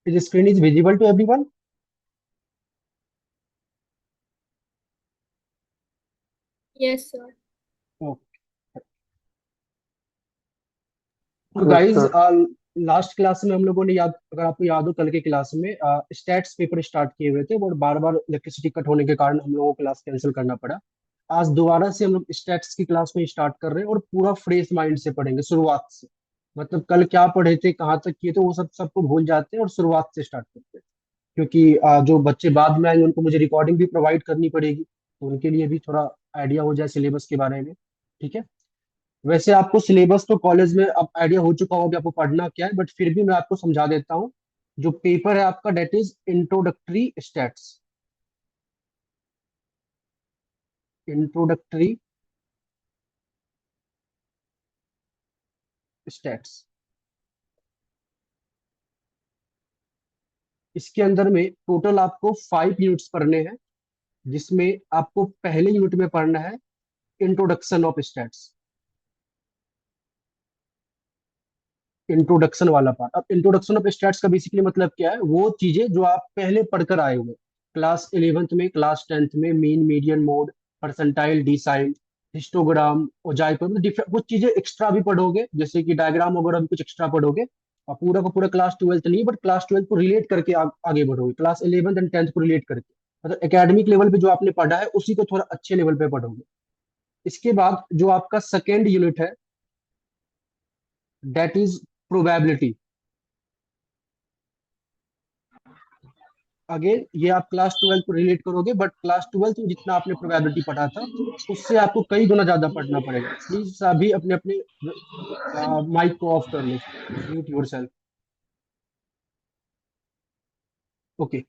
Is screen is visible to everyone? Yes sir. Okay. तो yes guys sir. Last class में हम लोगों ने याद, अगर आपको याद हो, कल के क्लास में स्टैट्स पेपर स्टार्ट किए हुए थे और बार बार इलेक्ट्रिसिटी कट होने के कारण हम लोगों को क्लास कैंसिल करना पड़ा। आज दोबारा से हम लोग स्टैट्स की क्लास में स्टार्ट कर रहे हैं और पूरा फ्रेश माइंड से पढ़ेंगे शुरुआत से। मतलब कल क्या पढ़े थे, कहाँ तक किए थे, वो सब सबको भूल जाते हैं और शुरुआत से स्टार्ट करते हैं। क्योंकि जो बच्चे बाद में आएंगे उनको मुझे रिकॉर्डिंग भी प्रोवाइड करनी पड़ेगी, तो उनके लिए भी थोड़ा आइडिया हो जाए सिलेबस के बारे में। ठीक है। वैसे आपको सिलेबस तो कॉलेज में अब आइडिया हो चुका होगा कि आपको पढ़ना क्या है, बट फिर भी मैं आपको समझा देता हूँ। जो पेपर है आपका, that is introductory stats. Introductory stats. इसके अंदर में टोटल आपको 5 यूनिट्स पढ़ने हैं, जिसमें आपको पहले यूनिट में पढ़ना है इंट्रोडक्शन ऑफ स्टैट्स। इंट्रोडक्शन वाला पार्ट। अब इंट्रोडक्शन ऑफ स्टैट्स का बेसिकली मतलब क्या है, वो चीजें जो आप पहले पढ़कर आए हुए क्लास 11th में, क्लास 10th में, mean median mode, percentile, decile, histogram और जाइक्रोम, डिफरेंट कुछ चीजें एक्स्ट्रा भी पढ़ोगे, जैसे कि डायग्राम वगैरह भी कुछ एक्स्ट्रा पढ़ोगे। और पूरा का पूरा क्लास 12th नहीं, बट क्लास 12th को रिलेट करके आगे बढ़ोगे, क्लास 11th एंड 10th को रिलेट करके। मतलब एकेडमिक लेवल पे जो आपने पढ़ा है उसी को थोड़ा अच्छे लेवल पे पढ़ोगे। इसके बाद जो आपका सेकेंड यूनिट है, दैट इज प्रोबेबिलिटी। अगेन ये आप क्लास 12 को रिलेट करोगे, बट क्लास 12 में जितना आपने प्रोबेबिलिटी पढ़ा था उससे आपको कई गुना ज्यादा पढ़ना पड़ेगा। प्लीज सभी अपने अपने माइक को ऑफ कर लो, म्यूट योर सेल्फ। ओके।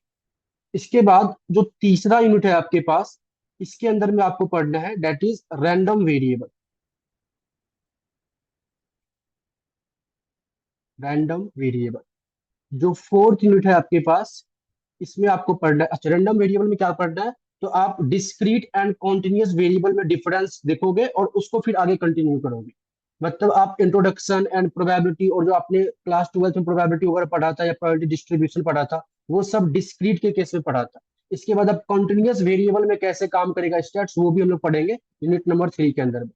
इसके बाद जो तीसरा यूनिट है आपके पास, इसके अंदर में आपको पढ़ना है that is random variable. Random variable जो फोर्थ यूनिट है आपके पास, इसमें आपको पढ़ना है। अच्छा, रैंडम वेरिएबल में क्या पढ़ना है, तो आप डिस्क्रीट एंड कॉन्टिन्यूअस वेरिएबल में डिफरेंस देखोगे और उसको फिर आगे कंटिन्यू करोगे। मतलब आप इंट्रोडक्शन एंड प्रोबेबिलिटी और जो आपने क्लास 12 में प्रोबेबिलिटी वगैरह पढ़ा था या प्रोबेबिलिटी डिस्ट्रीब्यूशन पढ़ा था, वो सब डिस्क्रीट के केस में पढ़ा था। इसके बाद अब कॉन्टिन्यूअस वेरिएबल में कैसे काम करेगा स्टेट्स, वो भी हम लोग पढ़ेंगे यूनिट नंबर 3 के अंदर में।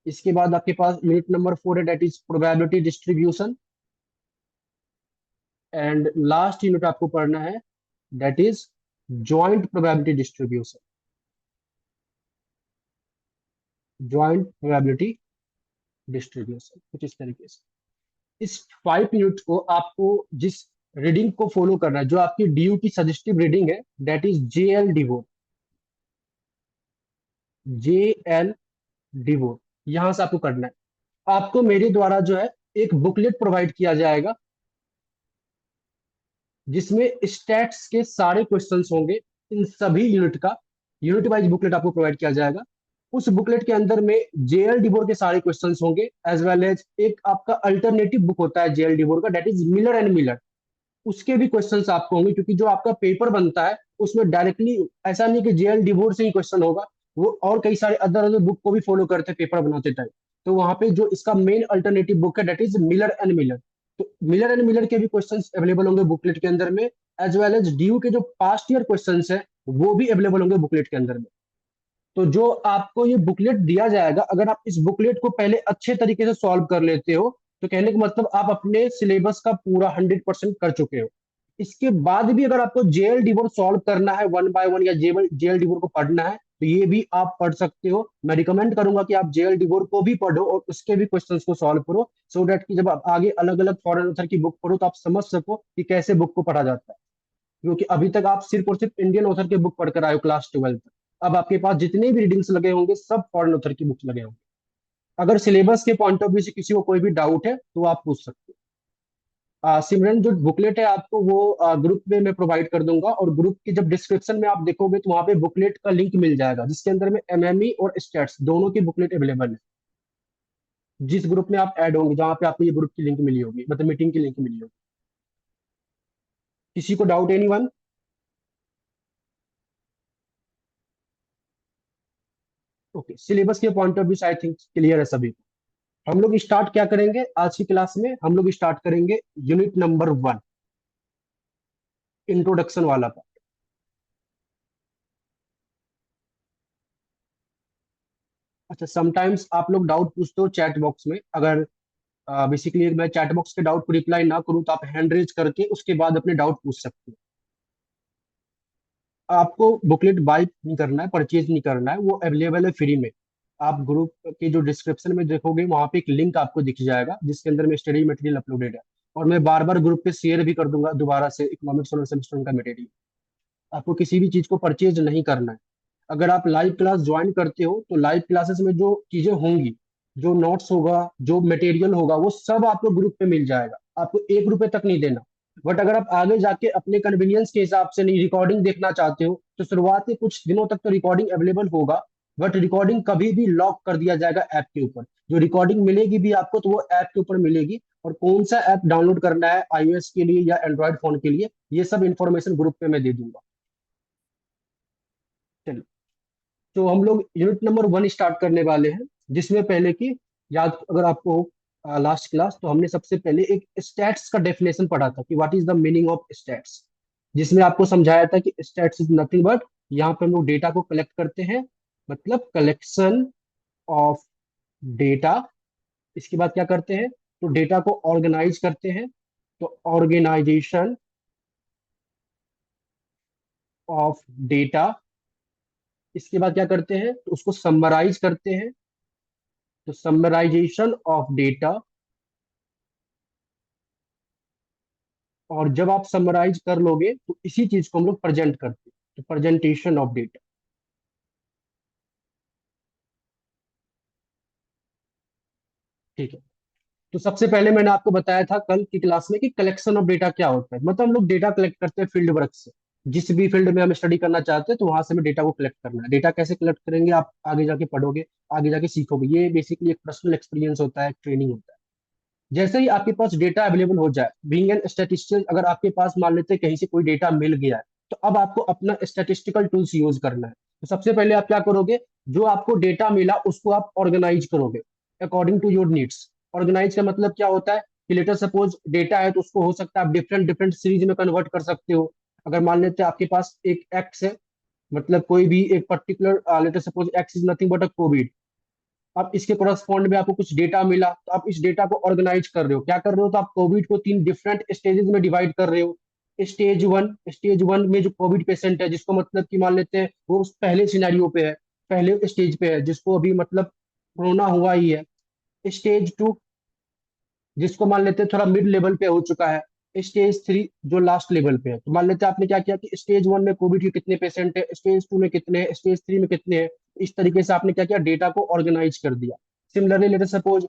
इसके बाद आपके पास यूनिट नंबर 4 है, that is probability distribution. And last unit आपको पढ़ना है, that is joint probability distribution. Joint probability distribution कुछ इस तरीके से। इस 5 यूनिट को आपको जिस रीडिंग को फॉलो करना है, जो आपकी डीयू की सजेस्टिव रीडिंग है, that is JL devote. JL devote यहां से आपको करना है। आपको मेरे द्वारा जो है एक बुकलेट प्रोवाइड किया जाएगा, जिसमें स्टैट्स के सारे क्वेश्चंस होंगे। इन सभी यूनिट का यूनिट वाइज बुकलेट आपको प्रोवाइड किया जाएगा। उस बुकलेट के अंदर में जेएल डिबोर के सारे क्वेश्चंस होंगे, एज वेल एज एक आपका अल्टरनेटिव बुक होता है जेएल डिबोर का, that is Miller and Miller. उसके भी क्वेश्चंस आपको होंगे, क्योंकि जो आपका पेपर बनता है उसमें डायरेक्टली ऐसा नहीं कि जेएल डिबोर से ही क्वेश्चन होगा, वो और कई सारे अदर अदर बुक को भी फॉलो करते हैं पेपर बनाते टाइम। तो वहां पे जो इसका मेन अल्टरनेटिव बुक है, that is Miller and Miller. तो मिलर एंड मिलर के भी क्वेश्चंस अवेलेबल होंगे बुकलेट के अंदर में, एज वेल एज ड्यू के जो पास्ट ईयर क्वेश्चंस है वो भी अवेलेबल होंगे बुकलेट के अंदर में। तो जो आपको ये बुकलेट दिया जाएगा, अगर आप इस बुकलेट को पहले अच्छे तरीके से सॉल्व कर लेते हो, तो कहने का मतलब आप अपने सिलेबस का पूरा 100% कर चुके हो। इसके बाद भी अगर आपको जेएल डिबोर सॉल्व करना है वन बाय वन, या जेएल जेएल डिबोर को पढ़ना है, तो ये भी आप पढ़ सकते हो। मैं रिकमेंड करूंगा कि आप जेएल डिबोर को भी पढ़ो और उसके भी क्वेश्चंस को सॉल्व करो, सो डेट कि जब आप आगे अलग अलग फॉरेन ऑथर की बुक पढ़ो तो आप समझ सको कि कैसे बुक को पढ़ा जाता है। क्योंकि अभी तक आप सिर्फ और सिर्फ इंडियन ऑथर के बुक पढ़कर आए हो क्लास 12 तक। अब आपके पास जितने भी रीडिंग्स लगे होंगे सब फॉरेन ऑथर की बुक्स लगे होंगे। अगर सिलेबस के पॉइंट ऑफ व्यू से किसी को कोई भी डाउट है तो आप पूछ सकते हो। सिमरन, जो बुकलेट है आपको वो ग्रुप में मैं प्रोवाइड कर दूंगा, और ग्रुप की जब डिस्क्रिप्शन में आप देखोगे तो वहां पे बुकलेट का लिंक मिल जाएगा, जिसके अंदर में एमएमई और स्टेट्स दोनों की बुकलेट अवेलेबल है। जिस ग्रुप में आप ऐड होंगे, जहाँ पे आपको ये ग्रुप की लिंक मिली होगी, मतलब मीटिंग की लिंक मिली होगी। किसी को डाउट, एनीवन? ओके, सिलेबस के पॉइंट ऑफ व्यू से आई थिंक क्लियर है सभी को। हम लोग स्टार्ट क्या करेंगे आज की क्लास में, हम लोग स्टार्ट करेंगे यूनिट नंबर 1। इंट्रोडक्शन वाला पार्ट। अच्छा, समटाइम्स आप लोग डाउट पूछते हो चैट बॉक्स में, अगर बेसिकली मैं चैट बॉक्स के डाउट को रिप्लाई ना करूं तो आप हैंड रेज करके उसके बाद अपने डाउट पूछ सकते हो। आपको बुकलेट बाय नहीं करना है, परचेज नहीं करना है, वो अवेलेबल है फ्री में। आप ग्रुप के जो डिस्क्रिप्शन में देखोगे वहां पे एक लिंक आपको दिख जाएगा जिसके अंदर में स्टडी मटेरियल अपलोडेड है। और मैं बार बार ग्रुप पे शेयर भी कर दूंगा दोबारा से इकोनॉमिक्स और सेमेस्टर का मटेरियल। आपको किसी भी चीज को परचेज नहीं करना है। अगर आप लाइव क्लास ज्वाइन करते हो तो लाइव क्लासेस में जो चीजें होंगी, जो नोट्स होगा, जो मटेरियल होगा, वो सब आपको ग्रुप पे मिल जाएगा। आपको 1 रुपए तक नहीं देना। बट अगर आप आगे जाके अपने कन्वीनियंस के हिसाब से नहीं रिकॉर्डिंग देखना चाहते हो तो शुरुआत के कुछ दिनों तक तो रिकॉर्डिंग अवेलेबल होगा। बट रिकॉर्डिंग कभी भी लॉक कर दिया जाएगा ऐप के ऊपर। जो रिकॉर्डिंग मिलेगी भी आपको तो वो ऐप के ऊपर मिलेगी। और कौन सा ऐप डाउनलोड करना है iOS के लिए या एंड्रॉयड फोन के लिए, ये सब इन्फॉर्मेशन ग्रुप पे मैं दे दूंगा। चलिए, तो हम लोग यूनिट नंबर 1 स्टार्ट करने वाले हैं, जिसमें पहले की याद अगर आपको लास्ट क्लास तो हमने सबसे पहले एक स्टैट्स का डेफिनेशन पढ़ा था कि what is the meaning of stats. जिसमें आपको समझाया था कि स्टैट्स इज नथिंग बट, यहाँ पे हम लोग डेटा को कलेक्ट करते हैं, मतलब कलेक्शन ऑफ डेटा। इसके बाद क्या करते हैं, तो डेटा को ऑर्गेनाइज करते हैं, तो ऑर्गेनाइजेशन ऑफ डेटा। इसके बाद क्या करते हैं, तो उसको समराइज करते हैं, तो समराइजेशन ऑफ डेटा। और जब आप समराइज कर लोगे तो इसी चीज को हम लोग प्रेजेंट करते हैं, तो प्रेजेंटेशन ऑफ डेटा। ठीक है। तो सबसे पहले मैंने आपको बताया था कल की क्लास में कि कलेक्शन ऑफ डेटा क्या होता है। मतलब हम लोग डेटा कलेक्ट करते हैं फील्ड वर्क से। जिस भी फील्ड में हम स्टडी करना चाहते हैं तो वहां से हमें डेटा को कलेक्ट करना है। डेटा कैसे कलेक्ट करेंगे आप आगे जाके पढ़ोगे, आगे जाके सीखोगे। ये बेसिकली एक पर्सनल एक्सपीरियंस होता है, ट्रेनिंग होता है। जैसे ही आपके पास डेटा अवेलेबल हो जाए, बीइंग एन स्टैटिस्टिशियन, अगर आपके पास मान लेते हैं कहीं से कोई डेटा मिल गया है, तो अब आपको अपना स्टैटिस्टिकल टूल्स यूज करना है। तो सबसे पहले आप क्या करोगे, जो आपको डेटा मिला उसको आप ऑर्गेनाइज करोगे according to your needs. Organise का मतलब क्या होता है कि लेटर सपोज डेटा है तो उसको हो सकता है आप डिफरेंट डिफरेंट सीरीज में कन्वर्ट कर सकते हो। अगर मान लेते हैं आपके पास एक एक्स है, मतलब कोई भी एक particular letter suppose X is nothing but a covid. अब इसके करस्पॉन्ड में आपको कुछ डेटा मिला तो आप इस डेटा को ऑर्गेनाइज कर रहे हो। क्या कर रहे हो, तो आप कोविड को 3 डिफरेंट स्टेजेस में डिवाइड कर रहे हो। स्टेज वन में जो कोविड पेशेंट है, जिसको मतलब कि मान लेते हैं वो उस पहले सिनेरियो पे है, पहले स्टेज पे है, जिसको अभी मतलब कोरोना हुआ ही है। स्टेज 2, जिसको मान लेते हैं थोड़ा मिड लेवल पे हो चुका है। स्टेज 3 जो लास्ट लेवल पे है। तो मान लेते हैं आपने क्या किया कि स्टेज 1 में कोविड के कितने पेशेंट है, स्टेज 2 में कितने हैं, स्टेज 3 में कितने हैं। इस तरीके से आपने क्या किया, डेटा को ऑर्गेनाइज कर दिया। सिमिलरली लेटर सपोज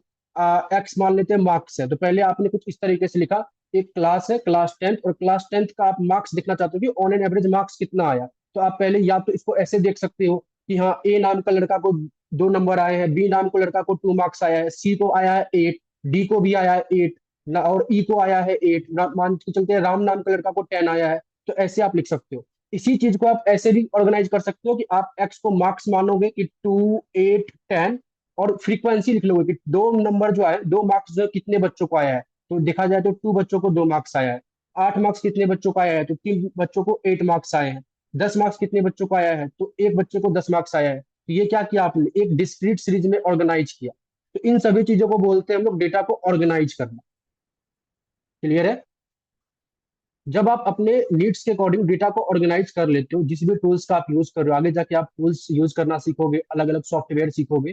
एक्स मान लेते हैं मार्क्स है, तो पहले आपने कुछ इस तरीके से लिखा, एक क्लास है क्लास 10, और क्लास 10 का आप मार्क्स देखना चाहते हो कि ऑन एन एवरेज मार्क्स कितना आया। तो आप पहले या तो इसको ऐसे देख सकते हो कि हाँ, ए नाम का लड़का को 2 नंबर आए हैं, बी नाम को लड़का को 2 मार्क्स आया है, सी को आया है 8, डी को भी आया है 8 ना, और ई को आया है 8 ना, मान के चलते हैं राम नाम के लड़का को 10 आया है। तो ऐसे आप लिख सकते हो। इसी चीज को आप ऐसे भी ऑर्गेनाइज कर सकते हो कि आप एक्स को मार्क्स मानोगे कि 2 8 10, और फ्रीक्वेंसी लिख लोगे कि 2 नंबर जो है, 2 मार्क्स जो कितने बच्चों को आया है। तो देखा जाए तो 2 बच्चों को 2 मार्क्स आया है। 8 मार्क्स कितने बच्चों को आया है, तो 3 बच्चों को 8 मार्क्स आए हैं। 10 मार्क्स कितने बच्चों को आया है, तो एक बच्चे को 10 मार्क्स आया है। तो ये क्या किया आपने, एक डिस्क्रीट सीरीज में ऑर्गेनाइज किया। तो इन सभी चीजों को बोलते हैं हम लोग डेटा को ऑर्गेनाइज करना। क्लियर है। जब आप अपने नीड्स के अकॉर्डिंग डेटा को ऑर्गेनाइज कर लेते हो, जिस भी टूल्स का आप यूज कर रहे हो, आगे जाके आप टूल्स यूज करना सीखोगे, अलग अलग सॉफ्टवेयर सीखोगे।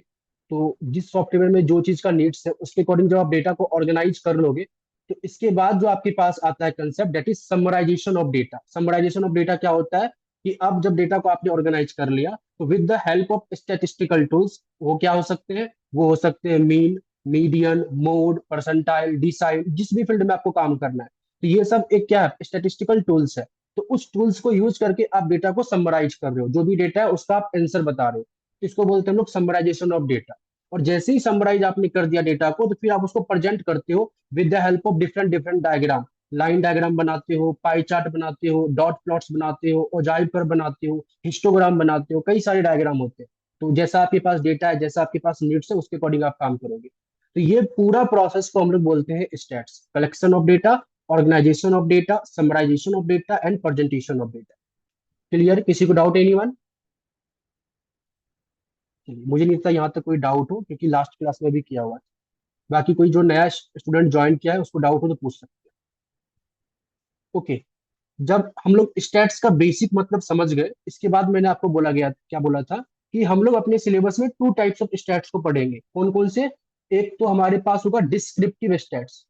तो जिस सॉफ्टवेयर में जो चीज का नीड्स है उसके अकॉर्डिंग जब आप डेटा को ऑर्गेनाइज कर लोगे, तो इसके बाद जो आपके पास आता है concept, that is summarisation of data. Summarisation of data क्या होता है कि अब जब डेटा को आपने ऑर्गेनाइज कर लिया तो with the help of statistical tools, वो क्या हो सकते हैं, वो हो सकते हैं mean, median, mode, percentile, decide, जिस भी फील्ड में आपको काम करना है। तो ये सब एक क्या है, स्टैटिस्टिकल टूल्स है। तो उस टूल्स को यूज करके आप डेटा को समराइज कर रहे हो, जो भी डेटा है उसका आप आंसर बता रहे हो। तो इसको बोलते हैं हम लोग समराइजेशन ऑफ डेटा। और जैसे ही समराइज आपने कर दिया डेटा को, तो फिर आप उसको प्रेजेंट करते हो with the help of different different diagram. Line diagram बनाते हो, पाई चार्ट बनाते हो, डॉट प्लॉट्स बनाते हो, ओजाइव कर्व बनाते हो, हिस्टोग्राम बनाते हो, कई सारे डायग्राम होते हैं। तो जैसा आपके पास डेटा है, जैसा आपके पास नीड्स है, उसके अकॉर्डिंग आप काम करोगे। तो ये पूरा प्रोसेस को हम लोग बोलते हैं stats, collection of data, organisation of data, summarisation of data and presentation of data. Clear? किसी को डाउट? एनीवन? चलिए, मुझे नहीं लगता यहाँ तक कोई डाउट हो, क्योंकि लास्ट क्लास में भी किया हुआ है। बाकी कोई जो नया स्टूडेंट ज्वाइन किया है उसको डाउट हो तो पूछ सकते हैं। ओके। जब हम लोग स्टैट्स का बेसिक मतलब समझ गए, इसके बाद मैंने आपको बोला गया, क्या बोला था, कि हम लोग अपने सिलेबस में टू टाइप्स ऑफ स्टैट्स को पढ़ेंगे। कौन कौन से? एक तो हमारे पास होगा डिस्क्रिप्टिव स्टैट्स,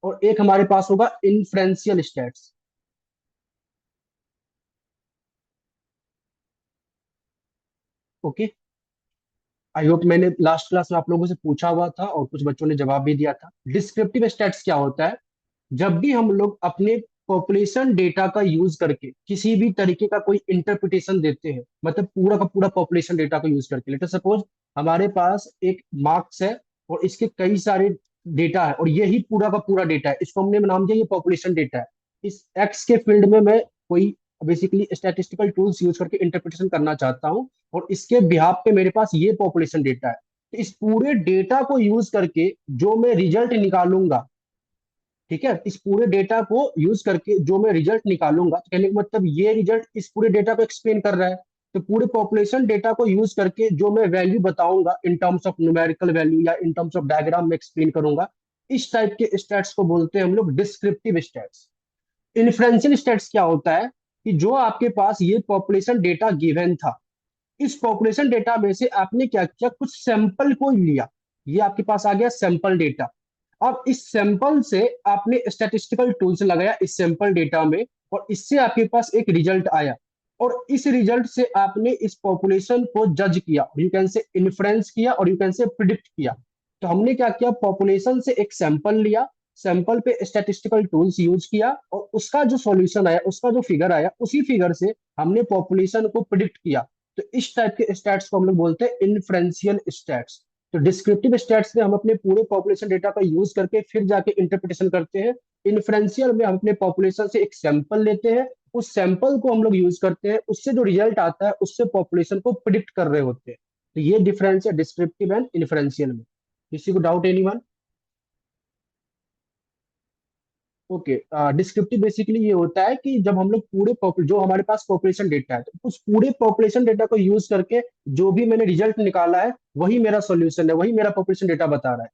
और एक हमारे पास होगा inferential stats. Okay. I hope मैंने लास्ट क्लास में आप लोगों से पूछा हुआ था और कुछ बच्चों ने जवाब भी दिया था। डिस्क्रिप्टिव स्टैट्स क्या होता है? जब भी हम लोग अपने पॉपुलेशन डेटा का यूज करके किसी भी तरीके का कोई इंटरप्रिटेशन देते हैं, मतलब पूरा का पूरा पॉपुलेशन डेटा को यूज करके, लेट सपोज हमारे पास एक मार्क्स है और इसके कई सारे डेटा है, और यही पूरा का पूरा डेटा है, इसको हमने नाम दिया ये पॉपुलेशन डेटा है। इस एक्स के फील्ड में मैं कोई बेसिकली स्टैटिस्टिकल टूल्स यूज करके इंटरप्रिटेशन करना चाहता हूँ, और इसके बिहाफ पे मेरे पास ये पॉपुलेशन डेटा है। तो इस पूरे डेटा को यूज करके जो मैं रिजल्ट निकालूंगा, ठीक है, इस पूरे डेटा को यूज करके जो मैं रिजल्ट निकालूंगा, तो कहने का मतलब ये रिजल्ट इस पूरे डेटा को एक्सप्लेन कर रहा है। तो पूरे पॉपुलेशन डेटा को यूज करके जो मैं वैल्यू बताऊंगा in terms of numerical value या इन टर्म्स ऑफ डायग्राम में एक्सप्लेन करूंगा, इस टाइप के स्टैट्स को बोलते हैं हम लोग डिस्क्रिप्टिव स्टैट्स। इन्फ्रेंशियल स्टैट्स क्या होता है? कि जो आपके पास ये पॉपुलेशन डेटा गिवन था, इस पॉपुलेशन डेटा में से आपने क्या किया, कुछ सैंपल को लिया, ये आपके पास आ गया सैंपल डेटा। अब इस सैंपल से आपने स्टैटिस्टिकल टूल्स लगाया इस सैंपल डेटा में, और इससे आपके पास एक रिजल्ट आया, और इस रिजल्ट से आपने इस पॉपुलेशन को जज किया, यू कैन से इन्फ्लुएंस किया, और यू कैन से प्रिडिक्ट किया। तो हमने क्या किया, पॉपुलेशन से एक सैंपल लिया, सैंपल पे स्टैटिस्टिकल टूल्स यूज किया, और उसका जो सॉल्यूशन आया, उसका जो फिगर आया, उसी फिगर से हमने पॉपुलेशन को प्रिडिक्ट किया। तो इस टाइप के स्टैट्स को हम लोग बोलते हैं इन्फ्रेंशियल स्टैट्स। तो डिस्क्रिप्टिव स्टैट्स में हम अपने पूरे पॉपुलेशन डेटा का यूज करके फिर जाके इंटरप्रिटेशन करते हैं। इन्फ्रेंशियल में हम अपने पॉपुलेशन से एक सैंपल लेते हैं, उस सैंपल को हम लोग यूज करते हैं, उससे जो रिजल्ट आता है उससे पॉपुलेशन को प्रिडिक्ट कर रहे होते हैं। तो ये डिफरेंस है डिस्क्रिप्टिव एंड इन्फ्रेंशियल में। किसी को doubt? Anyone? Okay. Descriptive basically ये होता है कि जब हम लोग जो हमारे पास पॉपुलेशन डेटा है, तो उस पूरे पॉपुलेशन डेटा को यूज करके जो भी मैंने रिजल्ट निकाला है वही मेरा सॉल्यूशन है, वही मेरा पॉपुलेशन डेटा बता रहा है।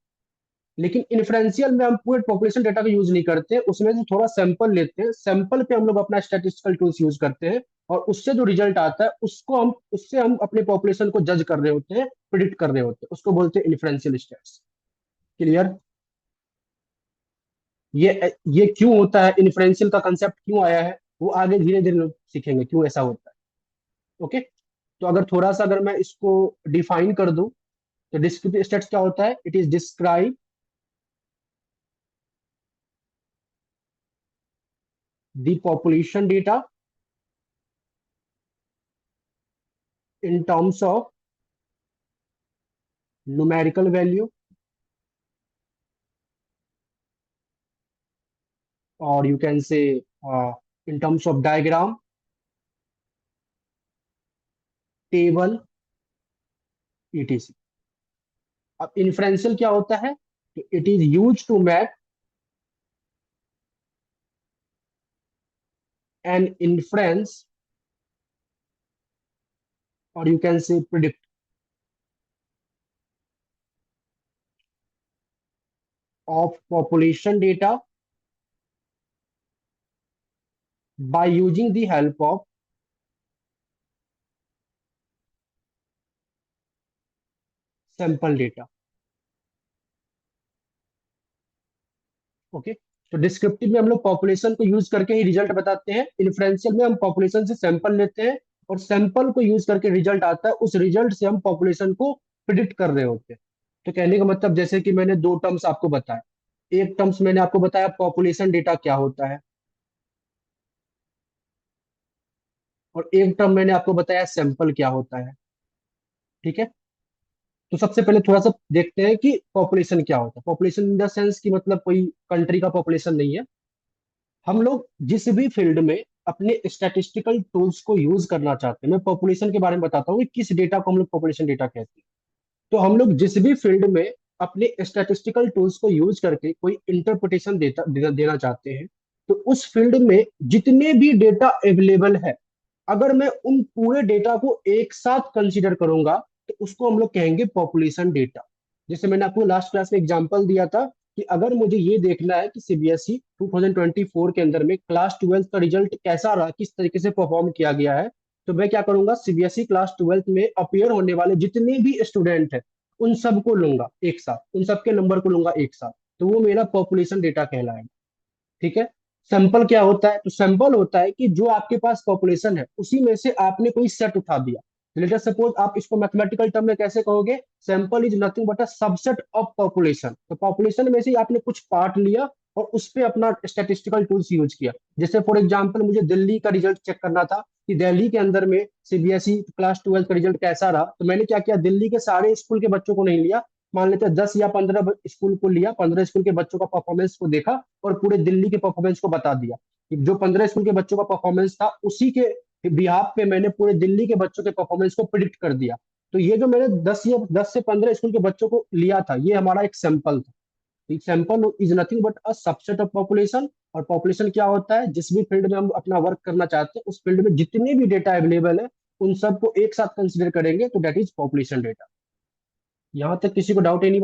लेकिन इन्फ्रेंशियल में हम पूरे पॉपुलेशन डेटा का यूज नहीं करते, उसमें से थोड़ा सैंपल लेते हैं, सैंपल पे हम लोग अपना स्टैटिस्टिकल टूल्स यूज करते हैं, और उससे जो रिजल्ट आता है उससे हम अपने पॉपुलेशन को जज कर रहे होते हैं, प्रिडिक्ट कर रहे होते हैं, उसको बोलते हैं इन्फ्रेंशियल स्टैट्स। क्लियर? ये क्यों होता है, इन्फ्रेंशियल का कंसेप्ट क्यों आया है, वो आगे धीरे धीरे लोग सीखेंगे क्यों ऐसा होता है। ओके। तो अगर मैं इसको डिफाइन कर दूं, तो डिस्क्रिप्टिव स्टैट्स क्या होता है? It is describe the population data in terms of numerical value, or you can say in terms of diagram, table, etc. अब इन्फ्रेंशियल क्या होता है? It is use to map an inference, और you can say predict of population data by using the help of sample data. Okay. तो descriptive में हम लोग population को यूज करके ही रिजल्ट बताते हैं, इन्फ्रेंशियल में हम पॉपुलेशन से सैंपल लेते हैं, और सैंपल को यूज करके रिजल्ट आता है, उस रिजल्ट से हम पॉपुलेशन को प्रिडिक्ट कर रहे होते हैं। तो कहने का मतलब, जैसे कि मैंने दो टर्म्स आपको बताया, एक टर्म्स मैंने आपको बताया पॉपुलेशन डेटा क्या होता है, और एक टर्म मैंने आपको बताया सैंपल क्या होता है। ठीक है। तो सबसे पहले थोड़ा सा देखते हैं कि पॉपुलेशन क्या होता है। पॉपुलेशन इन द सेंस कि मतलब कोई कंट्री का पॉपुलेशन नहीं है। हम लोग जिस भी फील्ड में अपने स्टैटिस्टिकल टूल्स को यूज करना चाहते हैं, मैं पॉपुलेशन के बारे में बताता हूँ कि किस डेटा को हम लोग पॉपुलेशन डेटा कहते हैं। तो हम लोग जिस भी फील्ड में अपने स्टैटिस्टिकल टूल्स को यूज करके कोई इंटरप्रिटेशन देना चाहते हैं, तो उस फील्ड में जितने भी डेटा अवेलेबल है, अगर मैं उन पूरे डेटा को एक साथ कंसीडर करूंगा, तो उसको हम लोग कहेंगे पॉपुलेशन डेटा। जैसे मैंने आपको लास्ट क्लास में एग्जांपल दिया था कि अगर मुझे ये देखना है कि सीबीएसई 2024 के अंदर में क्लास 12 का रिजल्ट कैसा रहा, किस तरीके से परफॉर्म किया गया है, तो मैं क्या करूंगा, सीबीएसई क्लास 12 में अपियर होने वाले जितने भी स्टूडेंट हैं, उन सबको लूंगा एक साथ, उन सबके नंबर को लूंगा एक साथ, तो वो मेरा पॉपुलेशन डेटा कहलाएगा। ठीक है। सैंपल क्या होता है? तो सैंपल होता है कि जो आपके पास पॉपुलेशन है उसी में से आपने कोई सेट उठा दिया। लेटर सपोज आप इसको मैथमेटिकल टर्म में कैसे कहोगे, sample is nothing but a subset of population. तो पॉपुलेशन में से ही आपने कुछ पार्ट लिया और उस पे अपना स्टैटिस्टिकल टूल्स यूज किया। जैसे फॉर एग्जांपल मुझे दिल्ली का रिजल्ट चेक करना था कि दिल्ली के अंदर में सीबीएसई क्लास 12 का रिजल्ट कैसा रहा, तो मैंने क्या किया, दिल्ली के सारे स्कूल के बच्चों को नहीं लिया, मान लेते हैं 10 या 15 स्कूल को लिया, 15 स्कूल के बच्चों का परफॉर्मेंस को देखा और पूरे दिल्ली के परफॉर्मेंस को बता दिया कि जो 15 स्कूल के बच्चों का परफॉर्मेंस था उसी के बिहाफ पे मैंने पूरे दिल्ली के बच्चों के परफॉर्मेंस को प्रिडिक्ट कर दिया। तो ये जो मैंने 10 से 15 स्कूल के बच्चों को लिया था, ये हमारा एक सैंपल था। Sample is nothing but a subset of population. और पॉपुलेशन क्या होता है, जिस भी फील्ड में हम अपना वर्क करना चाहते हैं उस फील्ड में जितने भी डेटा अवेलेबल है उन सबको एक साथ कंसिडर करेंगे, तो दैट इज पॉपुलेशन डेटा। यहाँ तक किसी को डाउट एनी?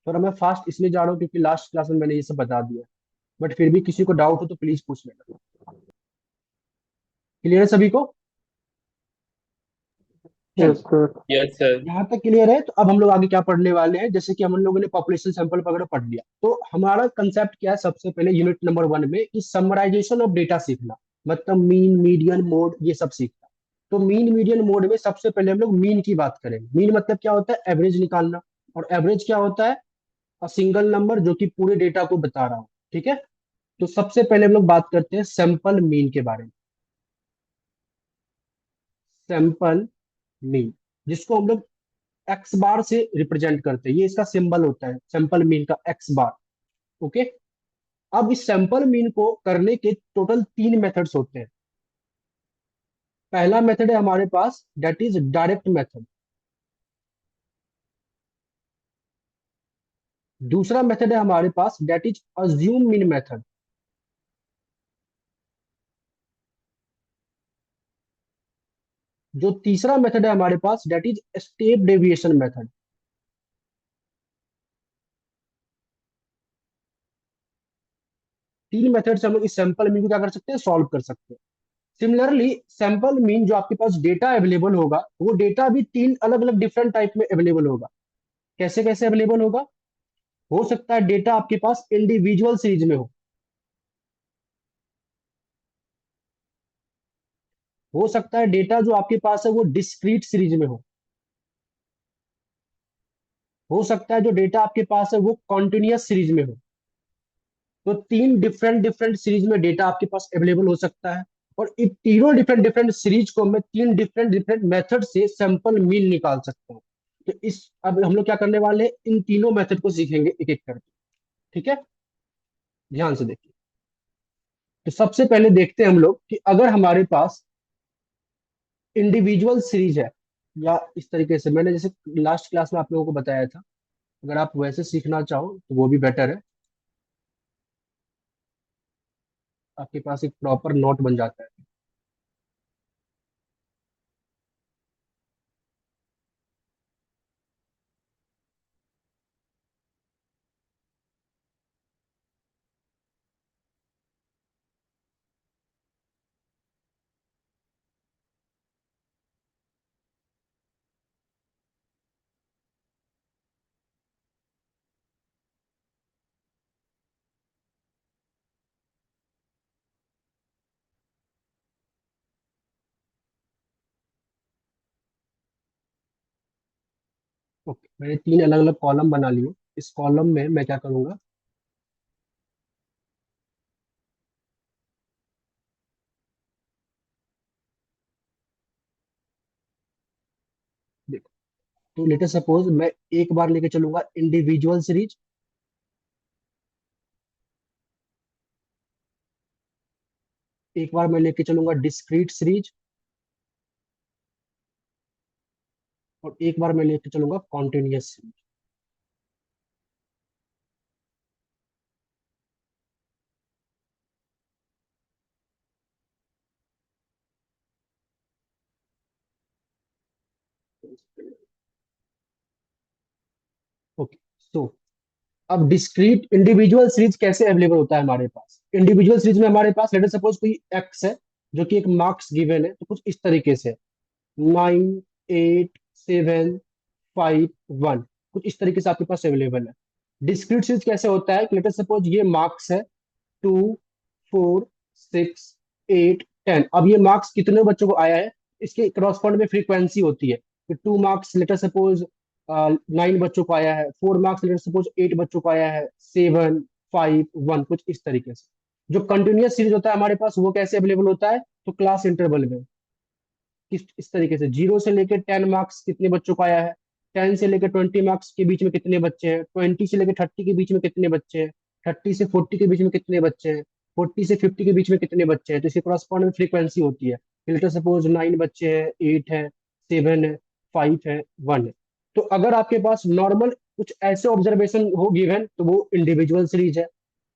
थोड़ा मैं फास्ट इसलिए जा रहा हूँ क्योंकि लास्ट क्लास में मैंने ये सब बता दिया, बट फिर भी किसी को डाउट हो तो प्लीज पूछ लेना। क्लियर है सभी को? यस चलिए, सर। Yes sir. यहाँ तक क्लियर है। तो अब हम लोग आगे क्या पढ़ने वाले हैं, जैसे कि हम लोगों ने पॉपुलेशन सैंपल वगैरह पढ़ लिया, तो हमारा कंसेप्ट क्या है, सबसे पहले यूनिट नंबर 1 में कि समराइजेशन ऑफ डेटा सीखना, मतलब मीन मीडियन मोड ये सब सीखना। तो मीन मीडियन मोड में सबसे पहले हम लोग मीन की बात करेंगे। मीन मतलब क्या होता है, एवरेज निकालना। और एवरेज क्या होता है, सिंगल नंबर जो कि पूरे डेटा को बता रहा हो। ठीक है। तो सबसे पहले हम लोग बात करते हैं सैंपल मीन के बारे में। सैंपल मीन, जिसको हम लोग एक्स बार से रिप्रेजेंट करते हैं, ये इसका सिंबल होता है सैंपल मीन का, एक्स बार। ओके। अब इस सैंपल मीन को करने के टोटल 3 मेथड्स होते हैं। पहला मेथड है हमारे पास, दैट इज डायरेक्ट मेथड। दूसरा मेथड है हमारे पास, that is assume mean method. जो तीसरा मेथड है हमारे पास, that is step deviation method. 3 method से हम लोग इस सैंपल मीन को क्या कर सकते हैं, सॉल्व कर सकते हैं। सिमिलरली सैंपल मीन जो आपके पास डेटा अवेलेबल होगा, वो डेटा भी 3 अलग अलग डिफरेंट टाइप में अवेलेबल होगा। कैसे कैसे अवेलेबल होगा? हो सकता है डेटा आपके पास इंडिविजुअल सीरीज में हो सकता है डेटा जो आपके पास है वो डिस्क्रीट सीरीज में हो सकता है जो डेटा आपके पास है वो कॉन्टिन्यूअस सीरीज में हो। तो 3 डिफरेंट डिफरेंट सीरीज में डेटा आपके पास अवेलेबल हो सकता है। और इन तीनों डिफरेंट डिफरेंट सीरीज को मैं 3 डिफरेंट डिफरेंट मेथड से सैंपल मीन निकाल सकता हूँ। तो इस अब हम लोग क्या करने वाले हैं, इन तीनों मेथड को सीखेंगे एक एक करके। ठीक है। ध्यान से देखिए। तो सबसे पहले देखते हैं हम लोग कि अगर हमारे पास इंडिविजुअल सीरीज है, या इस तरीके से मैंने जैसे लास्ट क्लास में आप लोगों को बताया था, अगर आप वैसे सीखना चाहो तो वो भी बेटर है, आपके पास एक प्रॉपर नोट बन जाता है। ओके, मैंने 3 अलग अलग कॉलम बना लिए। इस कॉलम में मैं क्या करूंगा, देखो, तो लेटर सपोज मैं एक बार लेके चलूंगा इंडिविजुअल सीरीज, एक बार मैं लेके चलूंगा डिस्क्रीट सीरीज, और एक बार मैं लेके चलूंगा कॉन्टिन्यूस सीरीज। ओके, सो अब डिस्क्रीट इंडिविजुअल सीरीज कैसे अवेलेबल होता है हमारे पास। इंडिविजुअल सीरीज में हमारे पास लेट सपोज कोई एक्स है जो कि एक मार्क्स गिवन है, तो कुछ इस तरीके से 9, 8, 7, 5, 1, कुछ इस तरीके से आपके पास अवेलेबल है। डिस्क्रीट सीरीज कैसे होता है, लेट सपोज ये मार्क्स है 2, 4, 6, 8, 10। अब ये मार्क्स कितने बच्चों को आया है, इसके क्रॉसपॉन्ड में फ्रीक्वेंसी होती है कि 2 मार्क्स लेटर सपोज 9 बच्चों को आया है, 4 मार्क्स लेटर सपोज 8 बच्चों को आया है, 7, 5, 1, कुछ इस तरीके से। जो कंटिन्यूअस सीरीज होता है हमारे पास वो कैसे अवेलेबल होता है, तो क्लास इंटरवल में किस इस तरीके से 0 से लेकर 10 मार्क्स कितने बच्चों को आया है, 10 से लेकर 20 मार्क्स के बीच में कितने बच्चे हैं, 20 से लेकर 30 के बीच में कितने बच्चे हैं, 30 से 40 के बीच में कितने बच्चे हैं, 40 से 50 के बीच में कितने बच्चे हैं। तो इसके करस्पॉन्ड में फ्रीक्वेंसी होती है। लेटर सपोज 9 बच्चे हैं, 8 है, 7 है, 5 है, 1 है। तो अगर आपके पास नॉर्मल कुछ ऐसे ऑब्जर्वेशन हो गिवन तो वो इंडिविजुअल सीरीज है।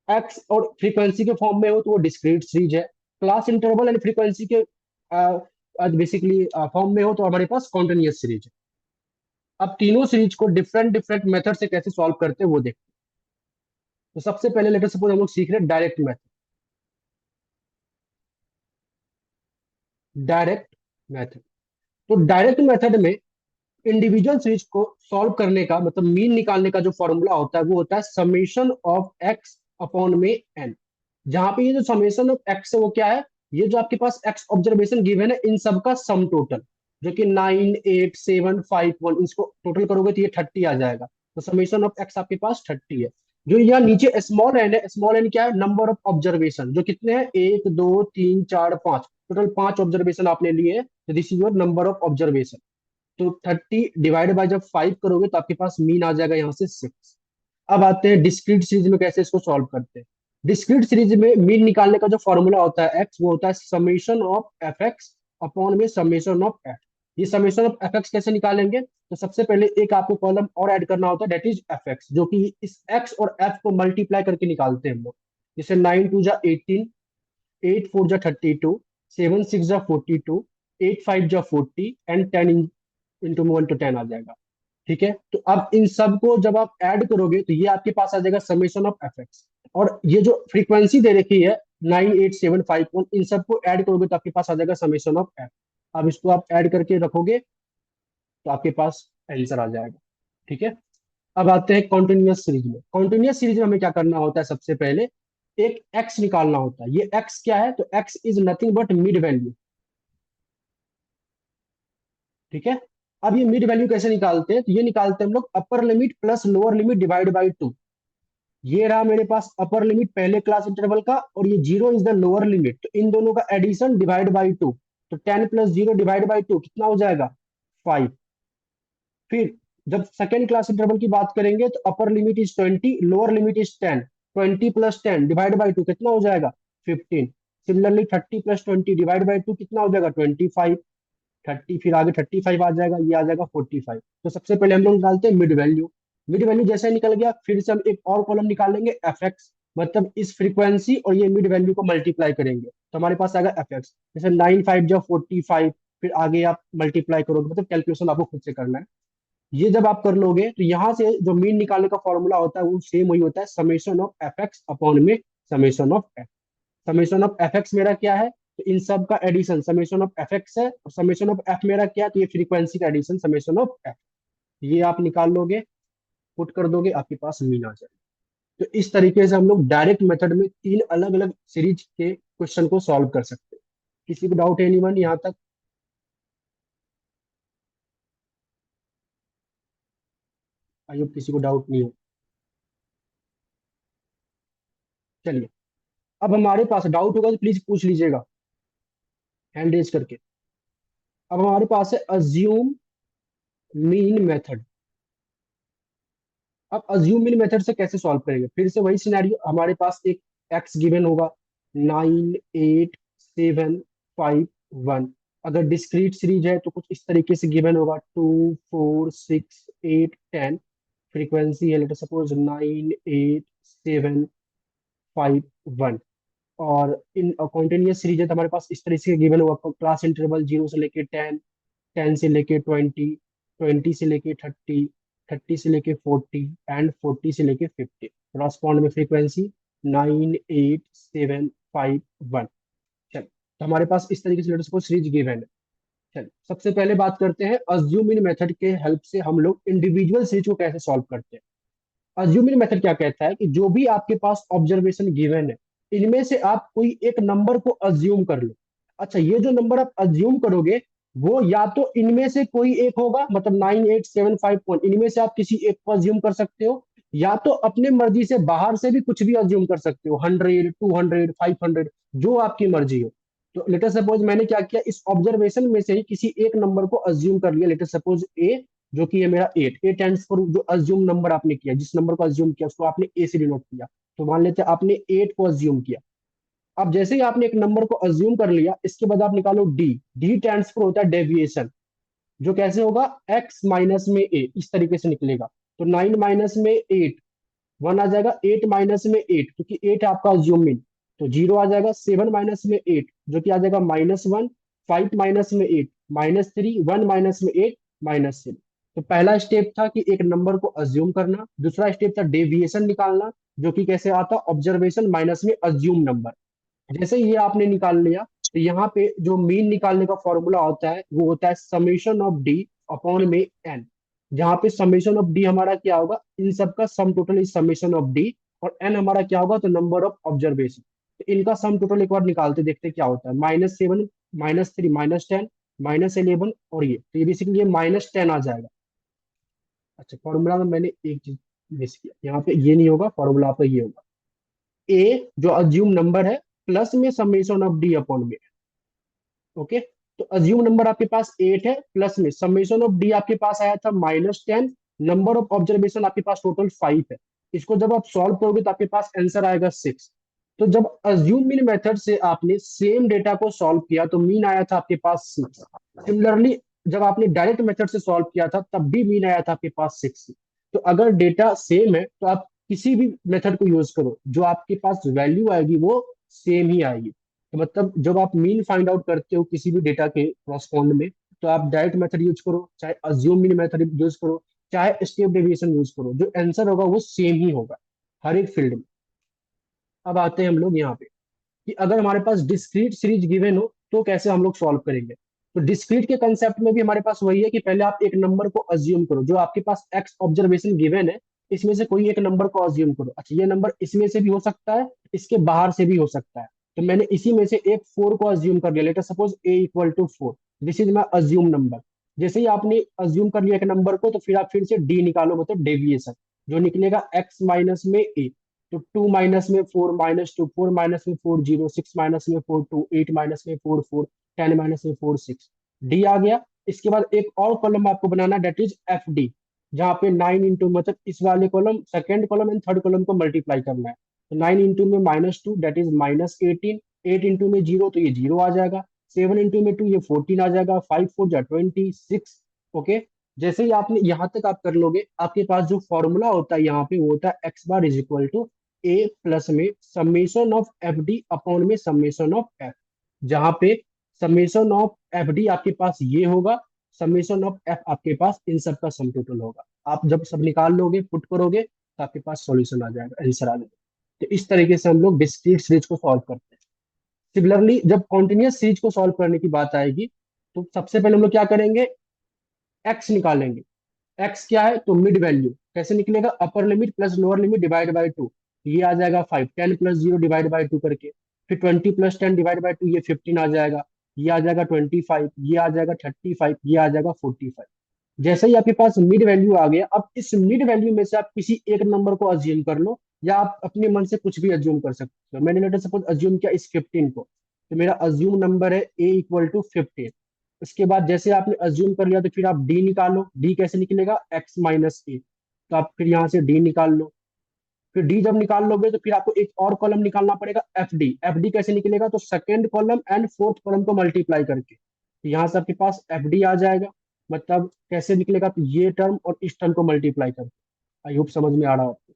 एक्स और फ्रीक्वेंसी के फॉर्म में हो तो वो डिस्क्रीट सीरीज है। क्लास इंटरवल एंड फ्रीक्वेंसी के बेसिकली फॉर्म में हो तो हमारे पास कॉन्टिन्यूअस सीरीज है। अब तीनों सीरीज को डिफरेंट डिफरेंट मेथड से कैसे सॉल्व करते हैं वो देखते हैं। तो सबसे पहले लेटर सपोज हम लोग सीख रहे हैं डायरेक्ट मेथड। डायरेक्ट मेथड, तो डायरेक्ट मेथड में इंडिविजुअल सीरीज को सॉल्व करने का मतलब मीन निकालने का जो फॉर्मूला होता है वो होता है समेशन ऑफ एक्स अपॉन में एन। जहां पे ये जो समेशन ऑफ एक्स है वो क्या है, ये जो आपके पास एक्स ऑब्जर्वेशन गिवन है इन सब का सम टोटल, जो कि 9, 8, 7, 5, 1, इसको टोटल करोगे तो ये 30 आ जाएगा। तो समेशन ऑफ एक्स आपके पास 30 है। जो यहाँ नीचे स्मॉल एन है, स्मॉल एन क्या है, नंबर ऑफ ऑब्जर्वेशन, जो कितने हैं 1, 2, 3, 4, 5, टोटल 5 ऑब्जर्वेशन आपने लिए, तो this is your number of observation. तो 30 डिवाइड बाय जब 5 करोगे तो आपके पास मीन आ जाएगा यहाँ से 6। अब आते हैं डिस्क्रीट सीरीज में कैसे इसको सॉल्व करते हैं। डिस्क्रीट सीरीज में मीन निकालने का जो फॉर्मूला होता है एक्स, वो होता है summation of F X upon में समेशन ऑफ एफ। ये समेशन ऑफ एफ एक्स कैसे निकालेंगे, तो सबसे पहले एक आपको कॉलम और ऐड करना होता है डेट इज एफ एक्स, जो कि इस एक्स और एफ को मल्टीप्लाई करके निकालते हैं हम लोग। जैसे 9 2 जा 18, 8 4 जा 32, 7 6 जा 42, 8 5 जा 40 एंड 10 into 1 to 10 आ जाएगा। ठीक है, तो अब इन सब को जब आप ऐड करोगे तो ये आपके पास आ जाएगा समेशन ऑफ एफ एक्स। और ये जो फ्रीक्वेंसी दे रखी है 9 8 7 5 1, इन सबको ऐड करोगे तो आपके पास आ जाएगा समेशन ऑफ एफ। अब इसको आप ऐड करके रखोगे तो आपके पास आंसर आ जाएगा। ठीक है, अब आते हैं कॉन्टिन्यूअस सीरीज में। कॉन्टिन्यूअस सीरीज में हमें क्या करना होता है, सबसे पहले एक एक्स निकालना होता है। ये एक्स क्या है, तो x is nothing but mid value. ठीक है, अब ये मिड वैल्यू कैसे निकालते हैं, तो ये निकालते हैं हम लोग upper limit plus lower limit divide by 2। ये रहा मेरे पास अपर लिमिट पहले क्लास इंटरवल का, और ये 0 इज द लोअर लिमिट, तो इन दोनों का एडिशन डिवाइड बाई 2। तो 10 + 0 डिवाइड बाई 2 कितना हो जाएगा, 5। फिर जब सेकेंड क्लास इंटरवल की बात करेंगे तो upper limit is 20, lower limit is 10। 20 + 10 divide by 2 कितना हो जाएगा, 15। सिमिलरली 30 + 20 डिवाइड बाई 2 कितना हो जाएगा, 25। 30 फिर आगे 35 आ जाएगा, ये आ जाएगा 45। तो सबसे पहले हम लोग निकालते हैं मिड वैल्यू। मिड वैल्यू जैसे निकल गया, फिर से हम एक और कॉलम निकालेंगे एफ एक्स, मतलब इस फ्रीक्वेंसी और ये मिड वैल्यू को मल्टीप्लाई करेंगे तो हमारे पास आएगा एफ एक्स। जैसे 9 5 जा 45, फिर आगे आप मल्टीप्लाई करोगे, मतलब कैलकुलेशन आपको खुद से करना है। ये जब आप कर लोगे तो यहाँ से जो मीन निकालने का फॉर्मूला होता है वो सेम वही होता है, summation of F X upon में summation of F. Summation of F X मेरा क्या है, तो इन सब का addition summation of F X है, और समेशन ऑफ एफ मेरा क्या है, तो ये फ्रीक्वेंसी का एडिशन समेशन ऑफ एफ। ये आप निकाल लोगे, पुट कर दोगे, आपके पास मीन आ जाएगा। तो इस तरीके से हम लोग डायरेक्ट मेथड में 3 अलग अलग सीरीज के क्वेश्चन को सॉल्व कर सकते हैं। किसी को डाउट है एनीवन यहाँ तक? आई होप किसी को डाउट नहीं हो। चलिए, अब हमारे पास डाउट होगा तो प्लीज पूछ लीजिएगा हैंड रेज करके। अब हमारे पास है अज्यूम मीन मेथड। अब अज्यूम मीन मेथड से कैसे सॉल्व करेंगे, फिर से वही सिनेरियो, हमारे पास एक एक्स गिवन होगा 9 8 7 5 1, अगर डिस्क्रीट सीरीज है तो कुछ इस तरीके से गिवन होगा, 2 4 6 8 10। फ्रीक्वेंसी है लेट सपोज 9 8 7 5 1। और इन कॉन्टिन्यूस सीरीज है तो हमारे पास इस तरीके से गिवन होगा, क्लास इंटरवल 0 से लेके 10, 10 से लेके 20, 20 से लेके 30, 30 से लेके 40 एंड 40 से लेके 50। कॉरस्पॉन्ड में फ्रीक्वेंसी 9 8 7 5 1। चल, तो हमारे पास इस तरीके से लेटर सपोज सीरीज गिवन है। चल, सबसे पहले बात करते हैं अज्यूम इन मेथड के हेल्प से हम लोग इंडिविजुअल सीरीज को कैसे सॉल्व करते हैं। अज्यूमिंग मेथड क्या कहता है कि जो भी आपके पास ऑब्जर्वेशन गिवन है, इनमें से आप कोई एक नंबर को अज्यूम कर लो। अच्छा, ये जो नंबर आप अज्यूम करोगे वो या तो इनमें से कोई एक होगा, मतलब 9 8 7 5 1, इनमें से आप किसी एक को अज्यूम कर सकते हो, या तो अपने मर्जी से बाहर से भी कुछ भी अज्यूम कर सकते हो, 100 200 500, जो आपकी मर्जी हो। तो लेटर सपोज मैंने क्या किया, इस ऑब्जर्वेशन में से ही किसी एक नंबर को अज्यूम कर लिया, लेटर सपोज ए, जो कि है मेरा 8। ए टेंस फॉर जो अज्यूम नंबर आपने किया, जिस नंबर को अज्यूम किया उसको आपने ए से डिनोट किया। तो मान लेते हैं आपने 8 को अज्यूम किया। अब जैसे ही आपने एक नंबर को अज्यूम कर लिया, इसके बाद आप निकालो डी। डी टेंस फॉर होता है डेविएशन, जो कैसे होगा, एक्स माइनस में ए, इस तरीके से निकलेगा। तो 9 - में 8 1 आ जाएगा, 8 - में 8 क्योंकि 8 आपका अज्यूम मीन, तो 0 आ जाएगा। 7 - में 8 जो कि आ जाएगा -1। 5 - में 8 -3। 1 - में 8 -3। तो पहला स्टेप था कि एक नंबर को अज्यूम करना, दूसरा स्टेप था डेविएशन निकालना, जो कि कैसे आता, ऑब्जर्वेशन माइनस में अज्यूम नंबर। जैसे ये आपने निकाल लिया, तो यहाँ पे जो मीन निकालने का फॉर्मूला होता है वो होता है समेशन ऑफ डी अपॉन में एन। जहाँ पे समेशन ऑफ डी हमारा क्या होगा, इन सबका sum total is summation of D, और एन हमारा क्या होगा, तो नंबर ऑफ ऑब्जर्वेशन। तो इनका सम टोटल एक बार निकालते देखते क्या होता है, -7 -3 -10 -11, और ये तो ये बेसिकली ये -10 आ जाएगा। अच्छा, फॉर्मूला में मैंने एक चीज मिस किया, यहाँ पे ये नहीं होगा, फॉर्मूला आपका ये होगा, ए जो अज्यूम नंबर है प्लस में समेशन ऑफ डी अपॉन में। ओके, तो अज्यूम नंबर आपके पास 8 है, प्लस में समेशन ऑफ डी आपके पास आया था -10। नंबर ऑफ ऑब्जर्वेशन आपके पास टोटल 5 है। इसको जब आप सॉल्व करोगे तो आपके पास आंसर आएगा 6। तो जब अज्यूम मीन मेथड से आपने सेम डेटा को सॉल्व किया तो मीन आया था आपके पास 6। सिमिलरली जब आपने डायरेक्ट मेथड से सॉल्व किया था तब भी मीन आया था आपके पास 6। तो अगर डेटा सेम है तो आप किसी भी मेथड को यूज करो, जो आपके पास वैल्यू आएगी वो सेम ही आएगी। तो मतलब जब आप मीन फाइंड आउट करते हो किसी भी डेटा के क्रॉसपॉन्ड में, तो आप डायरेक्ट मेथड यूज करो, चाहे अज्यूम मीन मेथड यूज करो, चाहे स्टेप डेविएशन यूज करो, जो आंसर होगा वो सेम ही होगा हर एक फील्ड में। अब आते हैं हम लोग यहाँ पे कि अगर हमारे पास डिस्क्रीट सीरीज गिवन हो तो कैसे हम लोग सॉल्व करेंगे। तो डिस्क्रीट के कंसेप्ट में भी हमारे पास वही है कि पहले आप एक नंबर को अज्यूम करो, जो आपके पास एक्स ऑब्जर्वेशन गिवन है, इसमें से कोई एक नंबर को अज्यूम करो। अच्छा, ये नंबर इसमें से भी हो सकता है, इसके बाहर से भी हो सकता है। तो मैंने इसी में से एक 4 को अज्यूम कर लिया, letter suppose A equal to 4। This is my assume number. जैसे ही आपने अज्यूम कर लिया एक नंबर को, तो फिर आप फिर से डी निकालो, मतलब डेविएशन, जो निकलेगा एक्स माइनस में ए। तो 2 - में 4 -2, 4 - में 4 0, 6 - में 4 2, 8 - में 4 4, 10 - में 4 6। डी आ गया। इसके बाद एक और कॉलम आपको बनाना, डेट इज एफ डी, जहाँ पे 9 इंटू, मतलब इस वाले column, second column and third column को मल्टीप्लाई करना है। तो 9 इंटू में -2 डेट इज -18। 8 इंटू में 0 तो ये 0 आ जाएगा। 7 इंटू में 2 ये 14 आ जाएगा। 5 4 जा 26। ओके, जैसे ही आपने यहाँ तक आप कर लोगे, आपके पास जो फॉर्मूला होता है यहाँ पे वो होता है X bar is equal to A plus में summation of F D upon में समेशन ऑफ एफ। जहां पे समेशन ऑफ एफ डी आपके पास ये होगा, समेशन ऑफ एफ आपके पास इन सब का सम टोटल होगा। आप जब सब निकाल लोगे, पुट करोगे, तो आपके पास सॉल्यूशन आ जाएगा, आंसर आ जाएगा। तो इस तरीके से हम लोग डिस्क्रीट सीरीज को सॉल्व करते हैं। सिमिलरली जब कॉन्टिन्यूस सीरीज को सॉल्व करने की बात आएगी, तो सबसे पहले हम लोग क्या करेंगे, एक्स निकालेंगे। एक्स क्या है, तो मिड वैल्यू कैसे निकलेगा, upper limit plus lower limit divide by 2। ये आ जाएगा 5। 10 + 0 डिवाइड बाय 2 करके, फिर 20 + 10 डिवाइड बाय 2, ये 15 आ जाएगा। ये आ जाएगा 25, ये आ जाएगा 35, ये आ जाएगा 45। जैसे ही आपके पास मिड वैल्यू आ गया, अब इस मिड वैल्यू में से आप किसी एक नंबर को अज्यूम कर लो, या आप अपने मन से कुछ भी अज्यूम कर सकते हो। मैंने लेटर सपोज अज्यूम किया इस 15 को, तो मेरा अज्यूम नंबर है ए इक्वल टू 15। उसके बाद जैसे आपने अज्यूम कर लिया, तो फिर आप डी निकालो। डी कैसे निकलेगा, एक्स माइनस ए। तो आप फिर यहाँ से डी निकाल लो। फिर डी जब निकाल लोगे तो फिर आपको एक और कॉलम निकालना पड़ेगा, एफ डी। एफ डी कैसे निकलेगा, तो second column and fourth column को मल्टीप्लाई करके। तो यहाँ से आपके पास एफडी आ जाएगा। मतलब कैसे निकलेगा, तो ये टर्म और इस टर्म को मल्टीप्लाई कर। आई होप समझ में आ रहा हो आपको।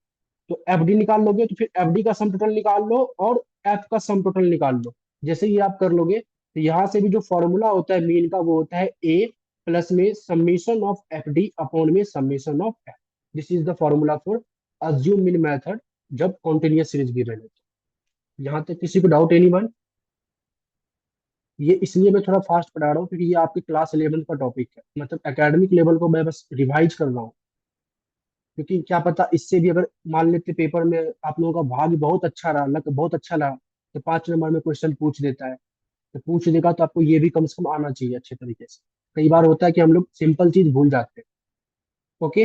तो एफडी निकाल लोगे तो फिर एफडी का सम टोटल निकाल लो और एफ का सम टोटल निकाल लो। जैसे ये आप कर लोगे तो यहाँ से भी जो फॉर्मूला होता है मीन का वो होता है ए प्लस में summation of F D upon में summation of F. This is the formula for assume mean method जब कॉन्टिन्यूअस सीरीज गिवन है। यहाँ तक किसी को डाउट एनीवन? ये इसलिए मैं थोड़ा फास्ट पढ़ा रहा हूँ क्योंकि ये आपकी क्लास 11 का टॉपिक है, मतलब एकेडमिक लेवल को मैं बस रिवाइज कर रहा हूँ। क्योंकि क्या पता इससे भी अगर मान लेते पेपर में आप लोगों का भाग्य बहुत अच्छा रहा, लक बहुत अच्छा रहा, तो 5 नंबर में क्वेश्चन पूछ देता है। तो पूछ देगा तो आपको ये भी कम से कम आना चाहिए अच्छे तरीके से। कई बार होता है कि हम लोग सिंपल चीज भूल जाते हैं। ओके।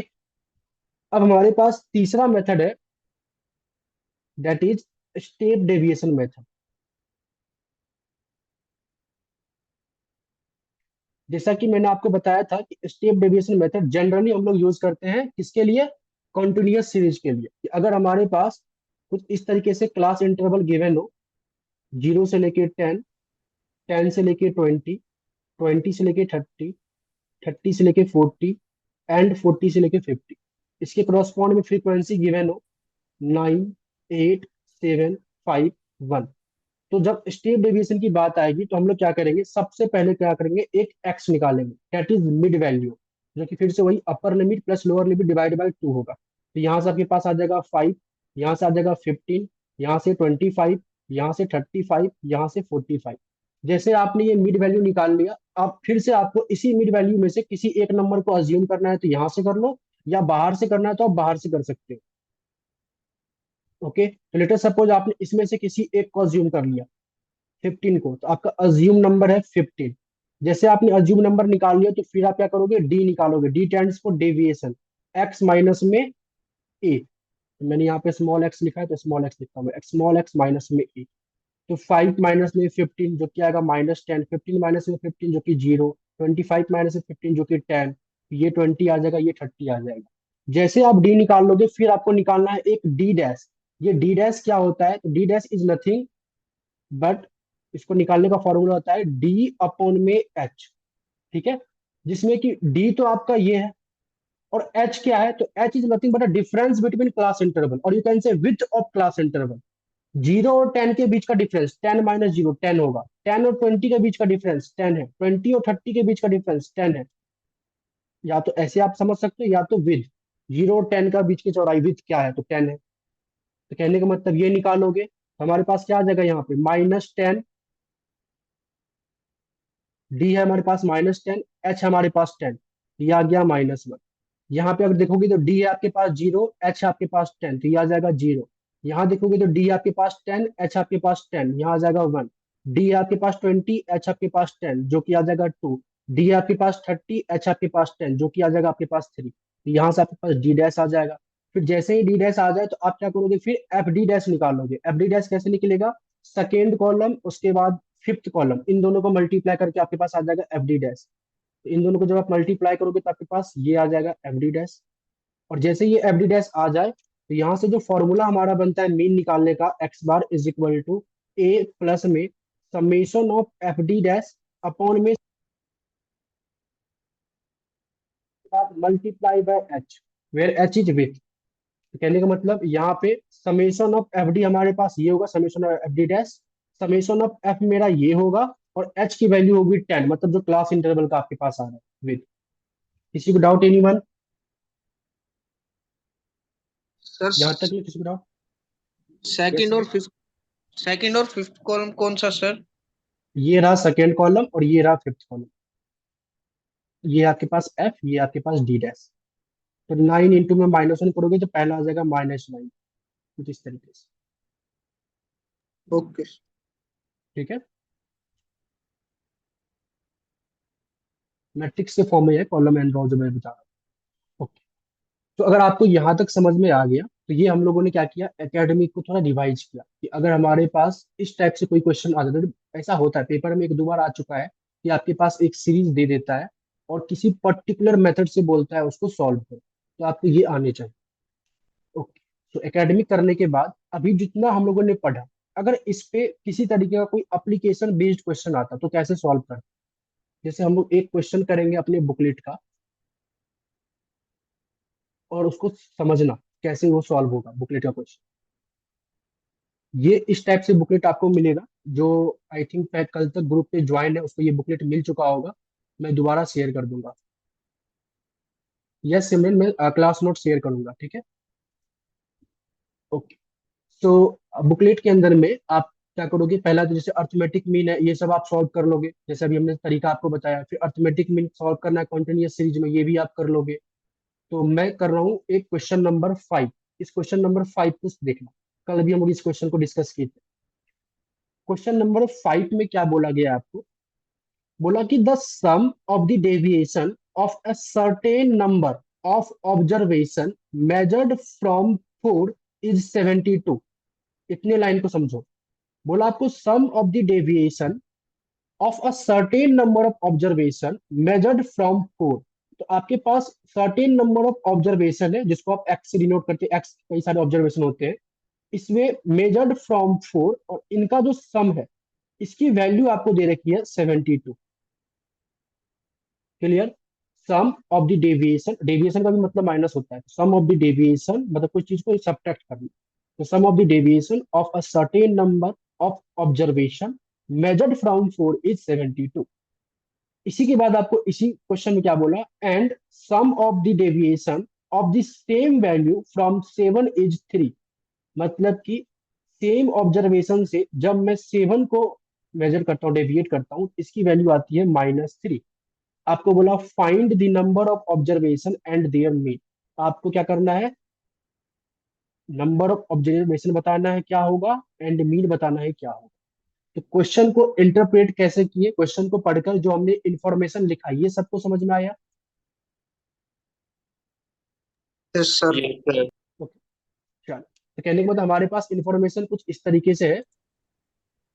अब हमारे पास तीसरा मेथड है, that is step deviation method. जैसा कि मैंने आपको बताया था कि स्टेप डेविएशन मेथड जनरली हम लोग यूज करते हैं किसके लिए, कॉन्टिन्यूअस सीरीज के लिए। कि अगर हमारे पास कुछ इस तरीके से क्लास इंटरवल गिवन हो, 0 से लेके 10, 10 से लेके 20, 20 से लेके 30, 30 से लेके 40 एंड 40 से लेके 50, इसके करॉस्पॉन्ड में फ्रीक्वेंसी गिवन हो 9, 8, 7, 5, 1। तो जब स्टेप डेविएशन की बात आएगी तो हम लोग क्या करेंगे, सबसे पहले क्या करेंगे, एक एक्स निकालेंगे दैट इज मिड वैल्यू, जो कि फिर से वही upper limit plus lower limit divide by 2 होगा। तो यहाँ से आपके पास आ जाएगा 5, यहाँ से आ जाएगा 15, यहाँ से 25, यहाँ से 35, यहाँ से 45। जैसे आपने ये मिड वैल्यू निकाल लिया, अब फिर से आपको इसी मिड वैल्यू में से किसी एक नंबर को अज्यूम करना है तो यहाँ से कर लो, या बाहर से करना है तो आप बाहर से कर सकते हो। ओके, तो लेटर सपोज आपने इसमें से किसी एक को अज्यूम कर लिया, 15 को, तो आपका अज्यूम नंबर है 15। जैसे आपने अज्यूम नंबर निकाल लिया तो फिर आप क्या करोगे, डी निकालोगे। D stands for deviation, x minus में ए। तो मैंने यहाँ पे स्मॉल एक्स लिखा है तो स्मॉल एक्स लिखता हूँ, स्मॉल एक्स माइनस में ए। तो 5 माइनस में 15 जो कि आएगा -10, 15 माइनस में 15 जो कि 0, 25 माइनस में 15 जो कि 10, ये 20 आ जाएगा, ये 30 आ जाएगा। जैसे आप डी निकाल लोगे फिर आपको निकालना है एक डी डैश। ये डी डैश क्या होता है, तो D dash is nothing but, इसको निकालने का फॉर्मूला होता है डी अपॉन में एच। ठीक है, जिसमें कि डी तो आपका ये है और एच क्या है, तो H is nothing but a difference between class interval, और you can say width of class interval. 0 और 10 के बीच का डिफरेंस 10 - 0 10 होगा, 10 और 20 के बीच का डिफरेंस 10 है, 20 और 30 के बीच का डिफरेंस 10 है। या तो ऐसे आप समझ सकते हो, या तो विद 0 और 10 का बीच की चौड़ाई विथ क्या है, तो 10 है। तो कहने का मतलब ये निकालोगे तो हमारे पास क्या आ जाएगा, यहाँ पे -10, डी है हमारे पास -10, एच हमारे पास 10, ये आ गया -1। यहाँ पे अगर देखोगे तो डी है आपके पास 0, एच है आपके पास 10, तो ये आ जाएगा 0। यहाँ देखोगे तो डी है आपके पास 10, एच आपके पास 10, यहाँ आ जाएगा 1। डी है आपके पास 20, एच आपके पास 10, जो कि आ जाएगा 2। डी है आपके पास 30, एच आपके पास 10, जो कि आ जाएगा आपके पास 3। तो यहाँ से आपके पास डी डैश आ जाएगा। फिर जैसे ही डी डैश आ जाए तो आप क्या करोगे, फिर एफ डी डैश निकालोगे। एफ डी डैश कैसे निकलेगा, सेकेंड कॉलम उसके बाद फिफ्थ कॉलम, इन दोनों को मल्टीप्लाई करके आपके पास आ जाएगा एफ डी डैश। तो इन दोनों को जब आप मल्टीप्लाई करोगे तो आपके पास ये आ जाएगा एफ डी डैश। और जैसे ये एफ डी डैश आ जाए तो यहाँ से जो फॉर्मूला हमारा बनता है मीन निकालने का, X bar is equal to A plus में summation of F D dash upon में multiply by H, where H is width. तो कहने का मतलब यहाँ पे समेशन ऑफ एफ डी हमारे पास ये होगा, summation of F D dash, summation of F मेरा ये होगा, और एच की वैल्यू होगी 10, मतलब जो क्लास इंटरवल का आपके पास आ रहा है विथ। किसी को डाउट एनीवन? सर यहाँ तक नहीं किसी को डाउट? यस सेकंड और फिफ्थ, सेकंड और फिफ्थ कॉलम कौन सा सर? ये रहा सेकेंड कॉलम और ये रहा फिफ्थ कॉलम। ये आपके पास एफ, ये आपके पास डी डैश। तो 9 इंटू में -1 करोगे तो पहला आ जाएगा -9, कुछ इस तरीके से। ओके। ठीक है, मैट्रिक्स के फॉर्म में है, कॉलम एंड रो जो मैं बता रहा हूँ। ओके। तो अगर आपको यहाँ तक समझ में आ गया तो ये हम लोगों ने क्या किया, एकेडमिक को थोड़ा रिवाइज किया कि अगर हमारे पास इस टाइप से कोई क्वेश्चन आ जाता है, तो ऐसा होता है पेपर में एक दो बार आ चुका है कि आपके पास एक सीरीज दे देता है और किसी पर्टिकुलर मेथड से बोलता है उसको सॉल्व करो, तो आपको ये आने चाहिए। ओके। तो एकेडमिक करने के बाद अभी जितना हम लोगों ने पढ़ा, अगर इस पे किसी तरीके का कोई एप्लीकेशन बेस्ड क्वेश्चन आता तो कैसे सॉल्व करते, जैसे हम लोग एक क्वेश्चन करेंगे अपने बुकलेट का और उसको समझना कैसे वो सॉल्व होगा बुकलेट का क्वेश्चन। ये इस टाइप से बुकलेट आपको मिलेगा। जो आई थिंक कल तक ग्रुप पे ज्वाइन है उसको ये बुकलेट मिल चुका होगा। मैं दोबारा शेयर कर दूंगा। यस सिमरन, मैं क्लास नोट शेयर करूंगा, ठीक है। ओके। सो बुकलेट के अंदर में आप क्या करोगे, पहला तो जैसे अर्थमेटिक मीन है ये सब आप सॉल्व कर लोगे, जैसे अभी हमने तरीका आपको बताया। फिर अर्थमेटिक मीन सॉल्व करना है कॉन्टिन्यूअस सीरीज में, ये भी आप कर लोगे। तो मैं कर रहा हूँ एक क्वेश्चन नंबर 5। इस क्वेश्चन नंबर 5 को देखना। कल भी हम लोग इस क्वेश्चन को डिस्कस किए थे। क्वेश्चन नंबर 5 में क्या बोला गया आपको, बोला कि the sum of the deviation of a certain number of observation measured from 4 is 72। इतने लाइन को समझो। बोला आपको sum of the deviation of a certain number of observation measured from 4। तो आपके पास सर्टेन नंबर ऑफ ऑब्जर्वेशन है जिसको आप एक्स से डिनोट करते हैं, एक्स कई सारे ऑब्जर्वेशन होते हैं। इसमें मेजर्ड फ्रॉम 4 और इनका जो सम है इसकी वैल्यू आपको दे रखी है 72। Clear. Sum of the deviation, deviation का भी मतलब माइनस होता है। सम ऑफ द डेविएशन मतलब कोई चीज को सब्ट्रैक्ट करना। तो sum of the deviation of a certain number of observation measured from 4 is 72। इसी के बाद आपको इसी क्वेश्चन में क्या बोला, and sum of the deviation of the same value from 7 is 3। मतलब कि सेम ऑब्जर्वेशन से जब मैं 7 को मेजर करता हूँ, डेविएट करता हूँ, इसकी वैल्यू आती है -3। आपको बोला find the number of observation and there mean. आपको क्या करना है, नंबर ऑफ ऑब्जर्वेशन बताना है क्या होगा, एंड मीन बताना है क्या होगा। तो क्वेश्चन को इंटरप्रेट कैसे किए, क्वेश्चन को पढ़कर जो हमने इंफॉर्मेशन लिखा ये सबको समझ में आया। Yes, sir. ओके, चलो। तो कहने के बाद हमारे पास इंफॉर्मेशन कुछ इस तरीके से है।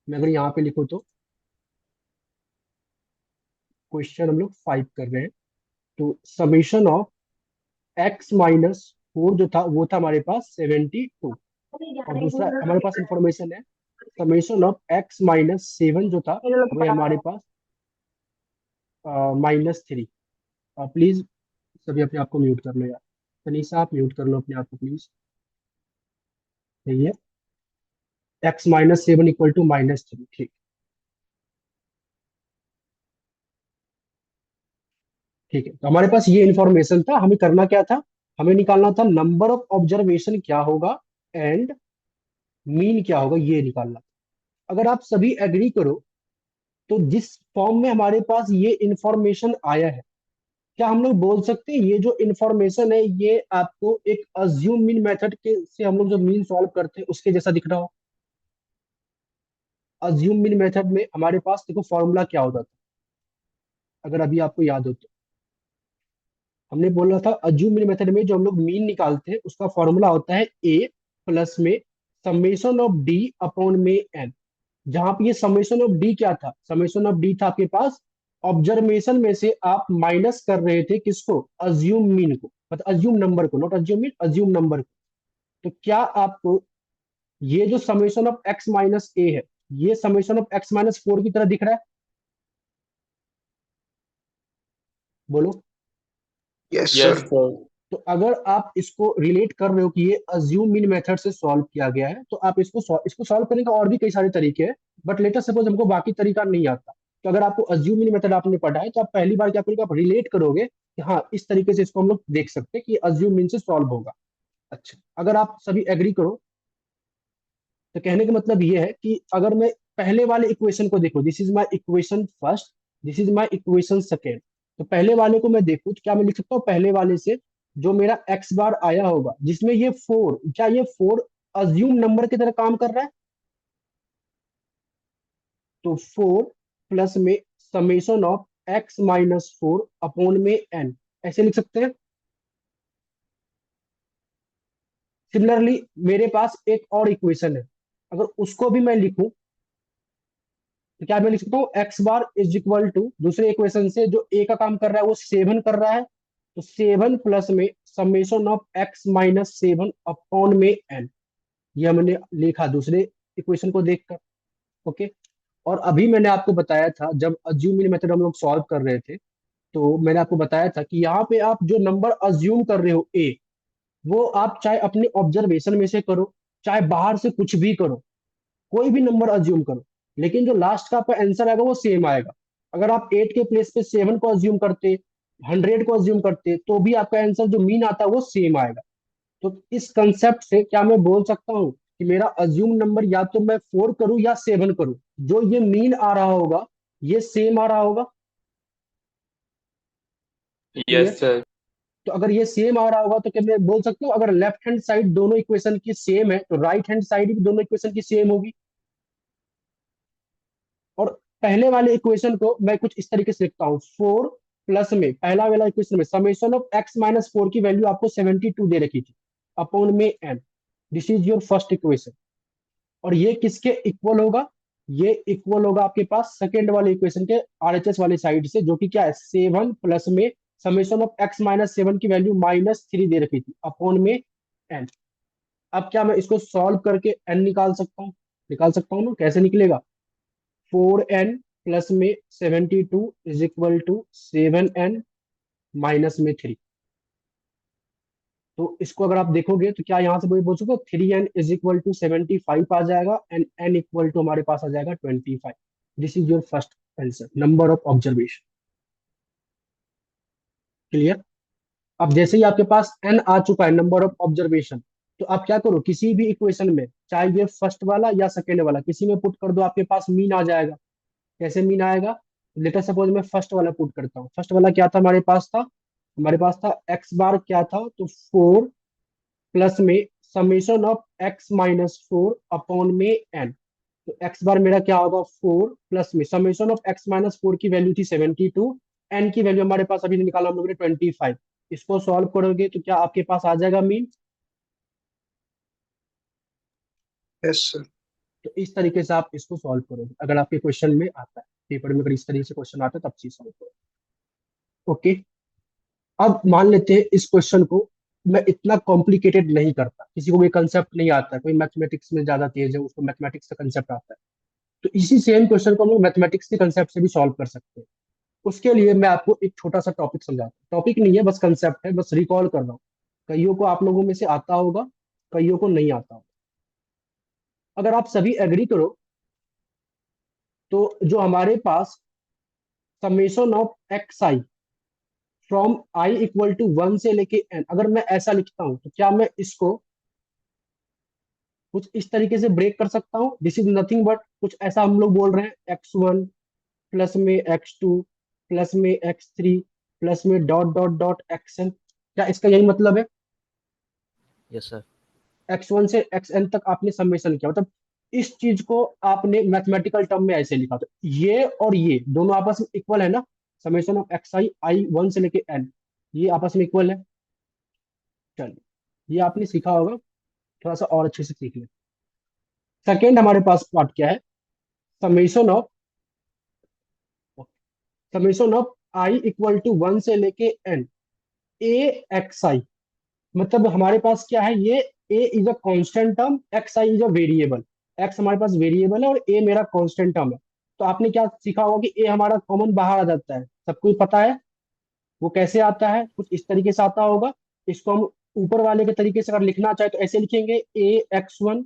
मैं अगर यहाँ पे लिखूँ तो क्वेश्चन हम लोग 5 कर रहे हैं। तो समेशन ऑफ x-4 जो था वो था हमारे पास 72। और दूसरा हमारे पास इंफॉर्मेशन है समेशन ऑफ x-7 जो था वो है हमारे पास -3। प्लीज सभी अपने आप को म्यूट कर लो यार। तनीषा आप म्यूट कर लो अपने आप को प्लीज। यही है, x-7 इक्वल टू -3। ठीक, ठीक है। तो हमारे पास ये इंफॉर्मेशन था, हमें करना क्या था, हमें निकालना था नंबर ऑफ ऑब्जर्वेशन क्या होगा एंड मीन क्या होगा, ये निकालना था। अगर आप सभी एग्री करो तो जिस फॉर्म में हमारे पास ये इंफॉर्मेशन आया है, क्या हम लोग बोल सकते हैं ये जो इंफॉर्मेशन है ये आपको एक अज्यूम मीन मेथड के से हम लोग जो मीन सॉल्व करते हैं उसके जैसा दिख रहा हो। अज्यूम मीन मेथड में हमारे पास देखो फॉर्मूला क्या होता था, अगर अभी आपको याद हो तो हमने बोला था अज्यूम मीन मेथड में जो हम लोग मीन निकालते हैं उसका फॉर्मूला होता है ए प्लस में समेशन ऑफ डी अपॉन में एन। जहां पे ये समेशन ऑफ डी क्या था, समेशन ऑफ डी था आपके पास ऑब्जर्वेशन में से आप माइनस कर रहे थे किसको, अज्यूम मीन को, मतलब अज्यूम नंबर को, not assume mean, assume number को। तो क्या आपको ये जो समेशन ऑफ एक्स माइनस ए है ये समेशन ऑफ x-4 की तरह दिख रहा है, बोलो। Yes, sir. तो अगर आप इसको रिलेट कर रहे हो कि ये अज्यूम मीन मेथड से सॉल्व किया गया है तो आप इसको सॉल्व करने का और भी कई सारे तरीके हैं। बट लेटर सपोज हमको बाकी तरीका नहीं आता, तो अगर आपको अज्यूम मीन मेथड आपने पढ़ा है तो आप पहली बार क्या करोगे, आप रिलेट करोगे कि हाँ इस तरीके से इसको हम लोग देख सकते हैं कि अज्यूम मीन से सॉल्व होगा। अच्छा, अगर आप सभी एग्री करो तो कहने का मतलब ये है कि अगर मैं पहले वाले इक्वेशन को देखो, this is my equation first, this is my equation second. तो पहले वाले को मैं देखूं तो क्या मैं लिख सकता हूँ, पहले वाले से जो मेरा एक्स बार आया होगा जिसमें ये 4, क्या ये 4 अज्यूम नंबर की तरह काम कर रहा है, तो 4 प्लस में समेशन ऑफ x-4 अपॉन में n, ऐसे लिख सकते हैं। सिमिलरली मेरे पास एक और इक्वेशन है, अगर उसको भी मैं लिखूं तो क्या मैं लिख सकता हूँ, X bar is equal to दूसरे इक्वेशन से जो ए का काम कर रहा है वो 7 कर रहा है, तो 7 प्लस में समेशन ऑफ x-7 अपॉन में n। ये हमने लिखा दूसरे इक्वेशन को देखकर। ओके। और अभी मैंने आपको बताया था, जब अज्यूमिंग मेथड हम लोग सॉल्व कर रहे थे, तो मैंने आपको बताया था कि यहाँ पे आप जो नंबर अज्यूम कर रहे हो ए, वो आप चाहे अपने ऑब्जर्वेशन में से करो, चाहे बाहर से कुछ भी करो, कोई भी नंबर अज्यूम करो, लेकिन जो लास्ट का आपका आंसर आएगा वो सेम आएगा। अगर आप 8 के प्लेस पे 7 को अज्यूम करते, 100 को अज्यूम करते, तो भी आपका आंसर जो मीन आता है वो सेम आएगा। तो इस कंसेप्ट से क्या मैं बोल सकता हूँ कि मेरा अज्यूम नंबर या तो मैं 4 करूं या 7 करूं, जो ये मीन आ रहा होगा ये सेम आ रहा होगा। क्लियर? Yes sir. तो अगर ये सेम आ रहा होगा तो क्या मैं बोल सकता हूँ अगर लेफ्ट हैंड साइड दोनों इक्वेशन की सेम है तो राइट हैंड साइड भी दोनों इक्वेशन की सेम होगी। और पहले वाले इक्वेशन को मैं कुछ इस तरीके से लिखता हूँ, 4 प्लस में पहला वाला इक्वेशन में समेशन ऑफ x माइनस 4 की वैल्यू आपको 72 दे रखी थी अपॉन में n। This is your first equation. और ये किसके इक्वल होगा? ये इक्वल होगा आपके पास सेकेंड वाले इक्वेशन के आरएचएस वाली साइड से, जो कि क्या है, 7 प्लस में समेशन ऑफ x माइनस 7 की वैल्यू -3 दे रखी थी अपॉन में n। अब क्या मैं इसको सॉल्व करके n निकाल सकता हूँ ना? कैसे निकलेगा? 4n प्लस में 72 is equal to 7n minus में 3। तो इसको अगर आप देखोगे तो क्या यहाँ से बोल सकते हो 3n इज इक्वल टू 75 आ जाएगा एंड n इक्वल टू हमारे पास आ जाएगा 25। This is your first answer, number of observation. Clear? अब जैसे ही आपके पास n आ चुका है, नंबर ऑफ ऑब्जर्वेशन, तो आप क्या करो, किसी भी इक्वेशन में, चाहे ये फर्स्ट वाला या सेकेंड वाला, किसी में पुट कर दो, आपके पास मीन आ जाएगा। कैसे मीन आएगा? लेटर सपोज मैं फर्स्ट वाला पुट करता हूँ। फर्स्ट वाला क्या था हमारे पास था एक्स बार क्या था, तो 4 प्लस में समेशन ऑफ x-4 अपॉन में n। तो एक्स बार मेरा क्या होगा, 4 प्लस में समेशन ऑफ x-4 की वैल्यू थी 72, n की वैल्यू हमारे पास अभी निकाला हम लोगों ने 25। इसको सॉल्व करोगे तो क्या आपके पास आ जाएगा मीन? Yes sir. तो इस तरीके से आप इसको सॉल्व करोगे अगर आपके क्वेश्चन में आता है, पेपर में अगर इस तरीके से क्वेश्चन आता है तब चीज सॉल्व करो। ओके, अब मान लेते हैं इस क्वेश्चन को मैं इतना कॉम्प्लिकेटेड नहीं करता, किसी को भी कंसेप्ट नहीं आता है, कोई मैथमेटिक्स में ज्यादा तेज है उसको मैथमेटिक्स का कंसेप्ट आता है, तो इसी सेम क्वेश्चन को हम लोग मैथमेटिक्स के कंसेप्ट से भी सॉल्व कर सकते हैं। उसके लिए मैं आपको एक छोटा सा टॉपिक समझाता हूँ, टॉपिक नहीं है बस कंसेप्ट है, बस रिकॉल कर रहा हूँ। कईयों को आप लोगों में से आता होगा, कईयों को नहीं आता होगा। अगर आप सभी एग्री करो तो जो हमारे पास summation of X I from I equal to 1 से लेके n, अगर मैं ऐसा लिखता हूं तो क्या मैं इसको कुछ इस तरीके से ब्रेक कर सकता हूँ? दिस इज नथिंग बट कुछ ऐसा हम लोग बोल रहे हैं, x1 प्लस में x2 प्लस में x3 प्लस में डॉट डॉट डॉट xn। क्या इसका यही मतलब है? Yes sir. x1 से xn तक आपने समेशन किया, मतलब इस चीज को आपने मैथमेटिकल टर्म में ऐसे लिखा, तो ये और ये दोनों आपस में इक्वल है ना? समेशन ऑफ एक्स आई आई 1 से लेके n, ये आपस में इक्वल है। चलिए, ये आपने सीखा होगा, थोड़ा सा और अच्छे से सीख लें। सेकेंड हमारे पास पार्ट क्या है, summation of I equal to 1 से लेके n ए एक्स आई। मतलब हमारे पास क्या है, ये A is a constant term, X I is a variable. X हमारे पास वेरिएबल है और ए मेरा कांस्टेंट टर्म है। तो आपने क्या सीखा होगा कि ए हमारा कॉमन बाहर आ जाता है, सबको पता है वो कैसे आता है, कुछ इस तरीके से आता होगा। इसको हम ऊपर वाले के तरीके से अगर लिखना चाहे तो ऐसे लिखेंगे, ए एक्स वन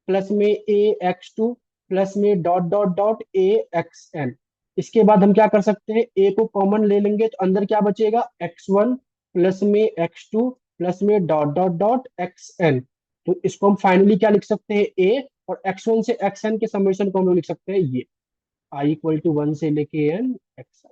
प्लस में ए एक्स टू प्लस में dot dot dot A X N. इसके बाद हम क्या कर सकते हैं, ए को कॉमन ले लेंगे तो अंदर क्या बचेगा, एक्स वन प्लस में एक्स टू प्लस में dot dot dot X N. तो इसको हम फाइनली क्या लिख सकते हैं, ए और एक्स वन से एक्स एन के समेशन को हम लोग लिख सकते हैं ये आई इक्वल टू 1 से लेके एन एक्स।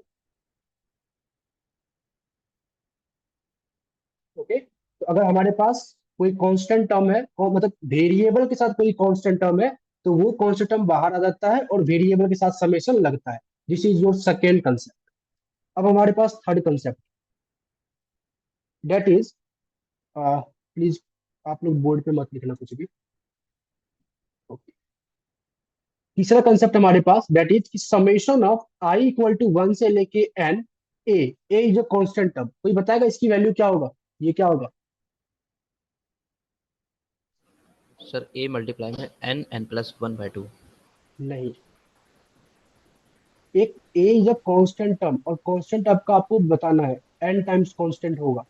ओके, तो अगर हमारे पास कोई कांस्टेंट टर्म है, मतलब वेरिएबल के साथ कोई कांस्टेंट टर्म है, तो वो कांस्टेंट टर्म बाहर आ जाता है और वेरिएबल के साथ समेशन लगता है। This is your second concept. अब हमारे पास third concept, that is, please आप लोग बोर्ड पे मत लिखना कुछ भी। Okay. तीसरा कंसेप्ट हमारे पास that is summation of I equal to 1 से लेके N A. A is a constant term, कोई बताएगा इसकी वैल्यू क्या होगा, ये क्या होगा? सर ए मल्टीप्लाई में एन एन प्लस 1/2। नहीं, एक A is a constant term, और कांस्टेंट आपका आपको बताना है एन टाइम्स कांस्टेंट होगा।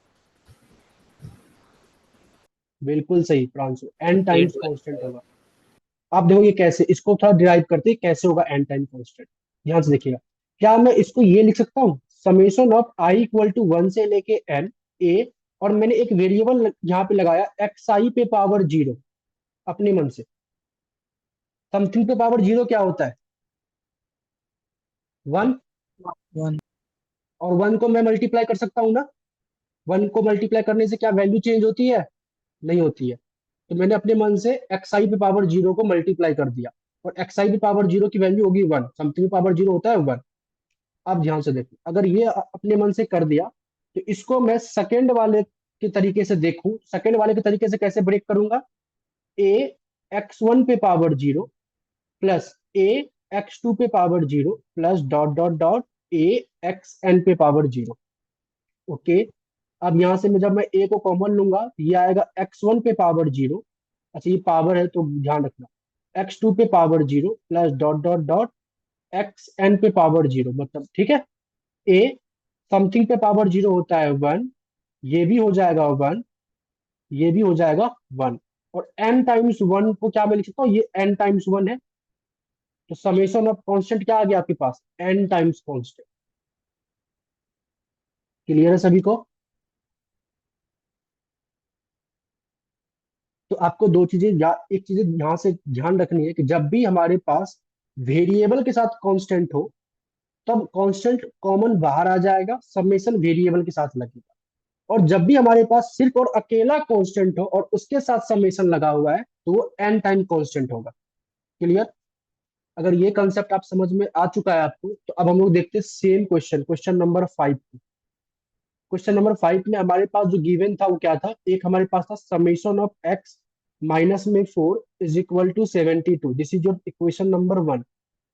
बिल्कुल सही प्रांशु, एन टाइम्स कांस्टेंट होगा। आप देखो ये कैसे, इसको थोड़ा डिराइव करते हैं कैसे होगा एन टाइम कांस्टेंट। ध्यान से देखिएगा, क्या मैं इसको ये लिख सकता हूँ, summation of I equal to 1 से लेके एन ए, और मैंने एक वेरिएबल यहाँ पे लगाया एक्स आई पे पावर 0 अपने मन से। समथिंग पे पावर 0 क्या होता है, 1। 1. और 1 को मैं मल्टीप्लाई कर सकता हूँ ना, 1 को मल्टीप्लाई करने से क्या वैल्यू चेंज होती है, नहीं होती है। तो मैंने अपने मन से एक्स आई पे पावर 0 को मल्टीप्लाई कर दिया, और एक्स आई पे पावर 0 की वैल्यू होगी 1, समथिंग पे पावर 0 होता है 1। अब ध्यान से देखो, अगर ये अपने मन से कर दिया, तो इसको मैं सेकंड वाले के तरीके से देखूं, सेकंड वाले के तरीके से कैसे ब्रेक करूंगा, ए x1 पे पावर 0 प्लस ए x2 पे power 0 plus dot dot dot ए xn पे पावर 0। ओके, अब यहां से मैं जब मैं ए को कॉमन लूंगा, ये आएगा x1 पे पावर 0। अच्छा ये पावर है तो ध्यान रखना, x2 पे power 0 plus dot dot dot xn पे पावर 0, मतलब ठीक है। ए समथिंग पे पावर 0 होता है 1, ये भी हो जाएगा 1, ये भी हो जाएगा 1। और n टाइम्स 1 को क्या मैं लिख सकता हूँ, ये n टाइम्स 1 है। तो समेशन ऑफ कांस्टेंट क्या आ गया आपके पास, n टाइम्स कांस्टेंट। क्लियर है सभी को। तो आपको दो चीजें या एक चीज यहां से ध्यान रखनी है कि जब भी हमारे पास वेरिएबल के साथ कांस्टेंट हो, तब कांस्टेंट कॉमन बाहर आ जाएगा, समेशन वेरिएबल के साथ लगेगा। और जब भी हमारे पास सिर्फ और अकेला कांस्टेंट हो और उसके साथ समेशन लगा हुआ है, तो वो n टाइम कांस्टेंट होगा। क्लियर। अगर ये कंसेप्ट आप समझ में आ चुका है आपको, तो अब हम लोग देखते हैं same question, question number 5। Question number 5 में हमारे पास जो गिवन था वो क्या था, एक हमारे पास था समेशन ऑफ एक्स माइनस में 4 is equal to 72, this is your equation number 1।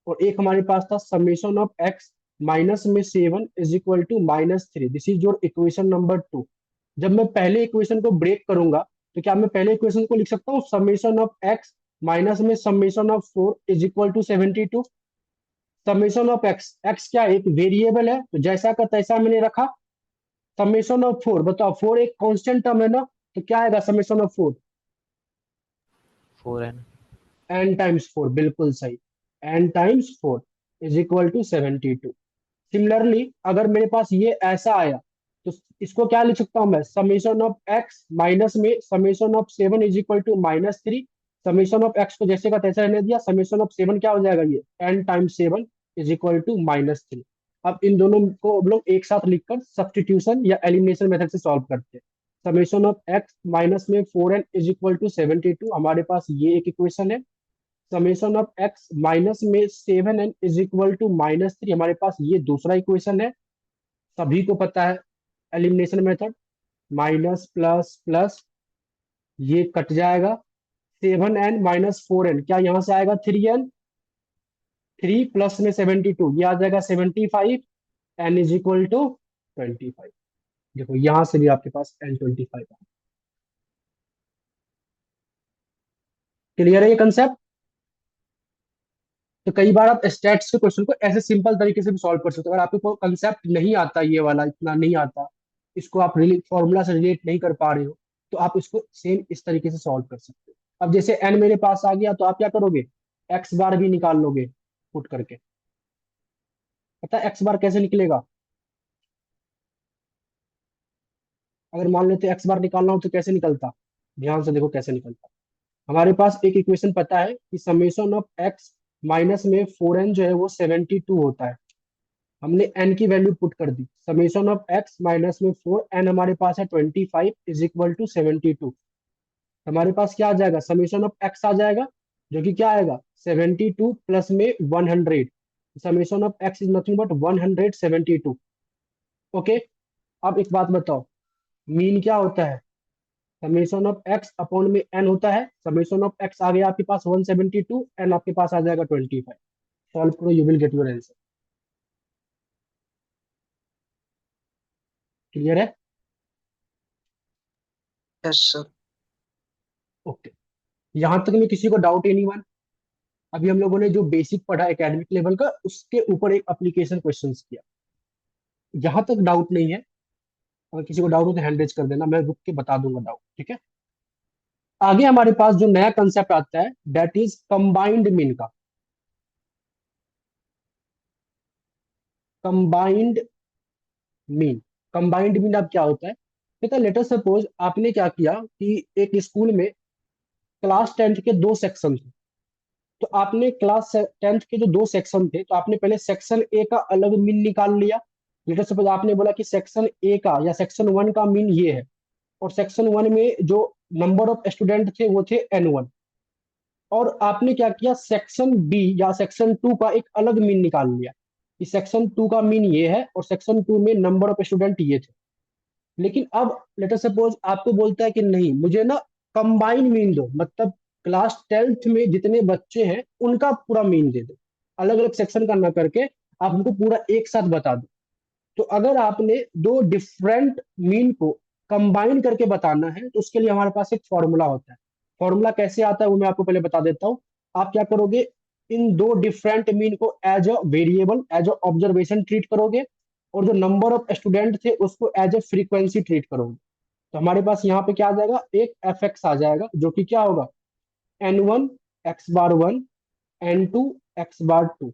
और एक हमारे पास था समेशन ऑफ एक्स माइनस में 7 is equal to -3, this is your equation number 2। जब मैं पहले इक्वेशन को ब्रेक करूंगा, तो क्या मैं पहले इक्वेशन को लिख सकता हूँ, समेशन ऑफ एक्स माइनस में summation of 4 is equal to 72। Summation of x, x क्या है, एक वेरिएबल है, तो जैसा का तैसा मैंने रखा। समेशन ऑफ 4, बताओ 4 एक कांस्टेंट टर्म है ना, तो क्या आएगा summation of 4, 4n. N times 4, बिल्कुल सही, n times 4 is equal to 72। Similarly अगर मेरे पास ये ऐसा आया, तो इसको क्या लिख सकता हूं मैं, समेशन ऑफ एक्स माइनस में summation of 7 is equal to -3। Summation of x को जैसे का तैसा रहने दिया, समेशन ऑफ 7 क्या हो जाएगा, ये n times 7 is equal to -3। अब इन दोनों को हम लोग एक साथ लिखकर सब्सटीट्यूशन या एलिमिनेशन मेथड से सॉल्व करते हैं। समेशन ऑफ एक्स माइनस में 4n इज इक्वल टू 72, हमारे पास ये एक इक्वेशन है। समेशन ऑफ एक्स माइनस में 7n इज इक्वल टू -3, हमारे पास ये दूसरा इक्वेशन है। सभी को पता है elimination method, minus plus plus, ये कट जाएगा। 7n माइनस 4n क्या यहाँ से आएगा, 3n, 3 प्लस में 72, ये आ जाएगा 75, n इज इक्वल टू 25। देखो यहां से भी आपके पास n 25 है। क्लियर है ये कंसेप्ट। तो कई बार आप स्टैट्स के क्वेश्चन को ऐसे सिंपल तरीके से भी सॉल्व कर सकते हो। अगर आपको कंसेप्ट नहीं आता, ये वाला इतना नहीं आता, इसको आप फॉर्मूला से रिलेट नहीं कर पा रहे हो, तो आप इसको सेम इस तरीके से सॉल्व कर सकते हो। अब जैसे एन मेरे पास आ गया, तो आप क्या करोगे, एक्स बार भी निकाल लोगे पुट करके। पता है एक्स बार कैसे निकलेगा, अगर मान लेते एक्स बार निकालना हो तो कैसे निकलता, ध्यान से देखो कैसे निकलता। हमारे पास एक इक्वेशन पता है कि समेशन ऑफ एक्स माइनस में 4n जो है वो 72 होता है। हमने n की वैल्यू पुट कर दी, समेशन ऑफ x माइनस में 4n हमारे पास है 25 इज इक्वल टू 72। हमारे पास क्या आ जाएगा, समेशन ऑफ x आ जाएगा, जो कि क्या आएगा 72 प्लस में 100। Summation of x is nothing but 172। Okay, अब एक बात बताओ, मीन क्या होता है, समेशन ऑफ x अपॉन में n होता है। समेशन ऑफ x आ गया आपके पास 172, n आपके पास आ जाएगा 25। सॉल्व करो, you will get your answer. Clear है। Yes, sir. ओके, यहां तक में किसी को डाउट एनीवन। अभी हम लोगों ने जो बेसिक पढ़ा एकेडमिक लेवल का, उसके ऊपर एक एप्लीकेशन क्वेश्चन किया। जहां तक डाउट नहीं है, अगर किसी को डाउट हो तो हैंड रेज कर देना, मैं रुक के बता दूंगा डाउट, ठीक है। आगे हमारे पास जो नया कंसेप्ट आता है दैट इज कंबाइंड मीन का। कंबाइंड मीन, कंबाइंड मीन अब क्या होता है, कहता है लेटर सपोज आपने क्या किया कि एक स्कूल में क्लास टेंथ के दो सेक्शन थे। तो आपने क्लास टेंथ के जो दो सेक्शन थे, तो आपने पहले सेक्शन ए का अलग मीन निकाल लिया। लेटर सपोज आपने बोला कि सेक्शन ए का या सेक्शन वन का मीन ये है, और सेक्शन वन में जो नंबर ऑफ स्टूडेंट थे वो थे N1। और आपने क्या किया, सेक्शन बी या सेक्शन टू का एक अलग मीन निकाल लिया कि सेक्शन टू का मीन ये है और सेक्शन टू में नंबर ऑफ स्टूडेंट ये थे। लेकिन अब लेटर सपोज आपको बोलता है कि नहीं, मुझे ना कंबाइन मीन दो, मतलब क्लास टेंथ में जितने बच्चे हैं उनका पूरा मीन दे दो, अलग अलग सेक्शन का ना करके आप हमको पूरा एक साथ बता दो। तो अगर आपने दो डिफरेंट मीन को कंबाइन करके बताना है तो उसके लिए हमारे पास एक फॉर्मूला होता है। फॉर्मूला कैसे आता है वो मैं आपको पहले बता देता हूँ। आप क्या करोगे, इन दो डिफरेंट मीन को as a variable, as a observation treat करोगे, और जो नंबर ऑफ स्टूडेंट थे उसको एज अ फ्रीक्वेंसी ट्रीट करोगे। तो हमारे पास यहाँ पे क्या आ जाएगा, एक एफ एक्स आ जाएगा, जो कि क्या होगा, N1 X bar 1, N2 X bar 2।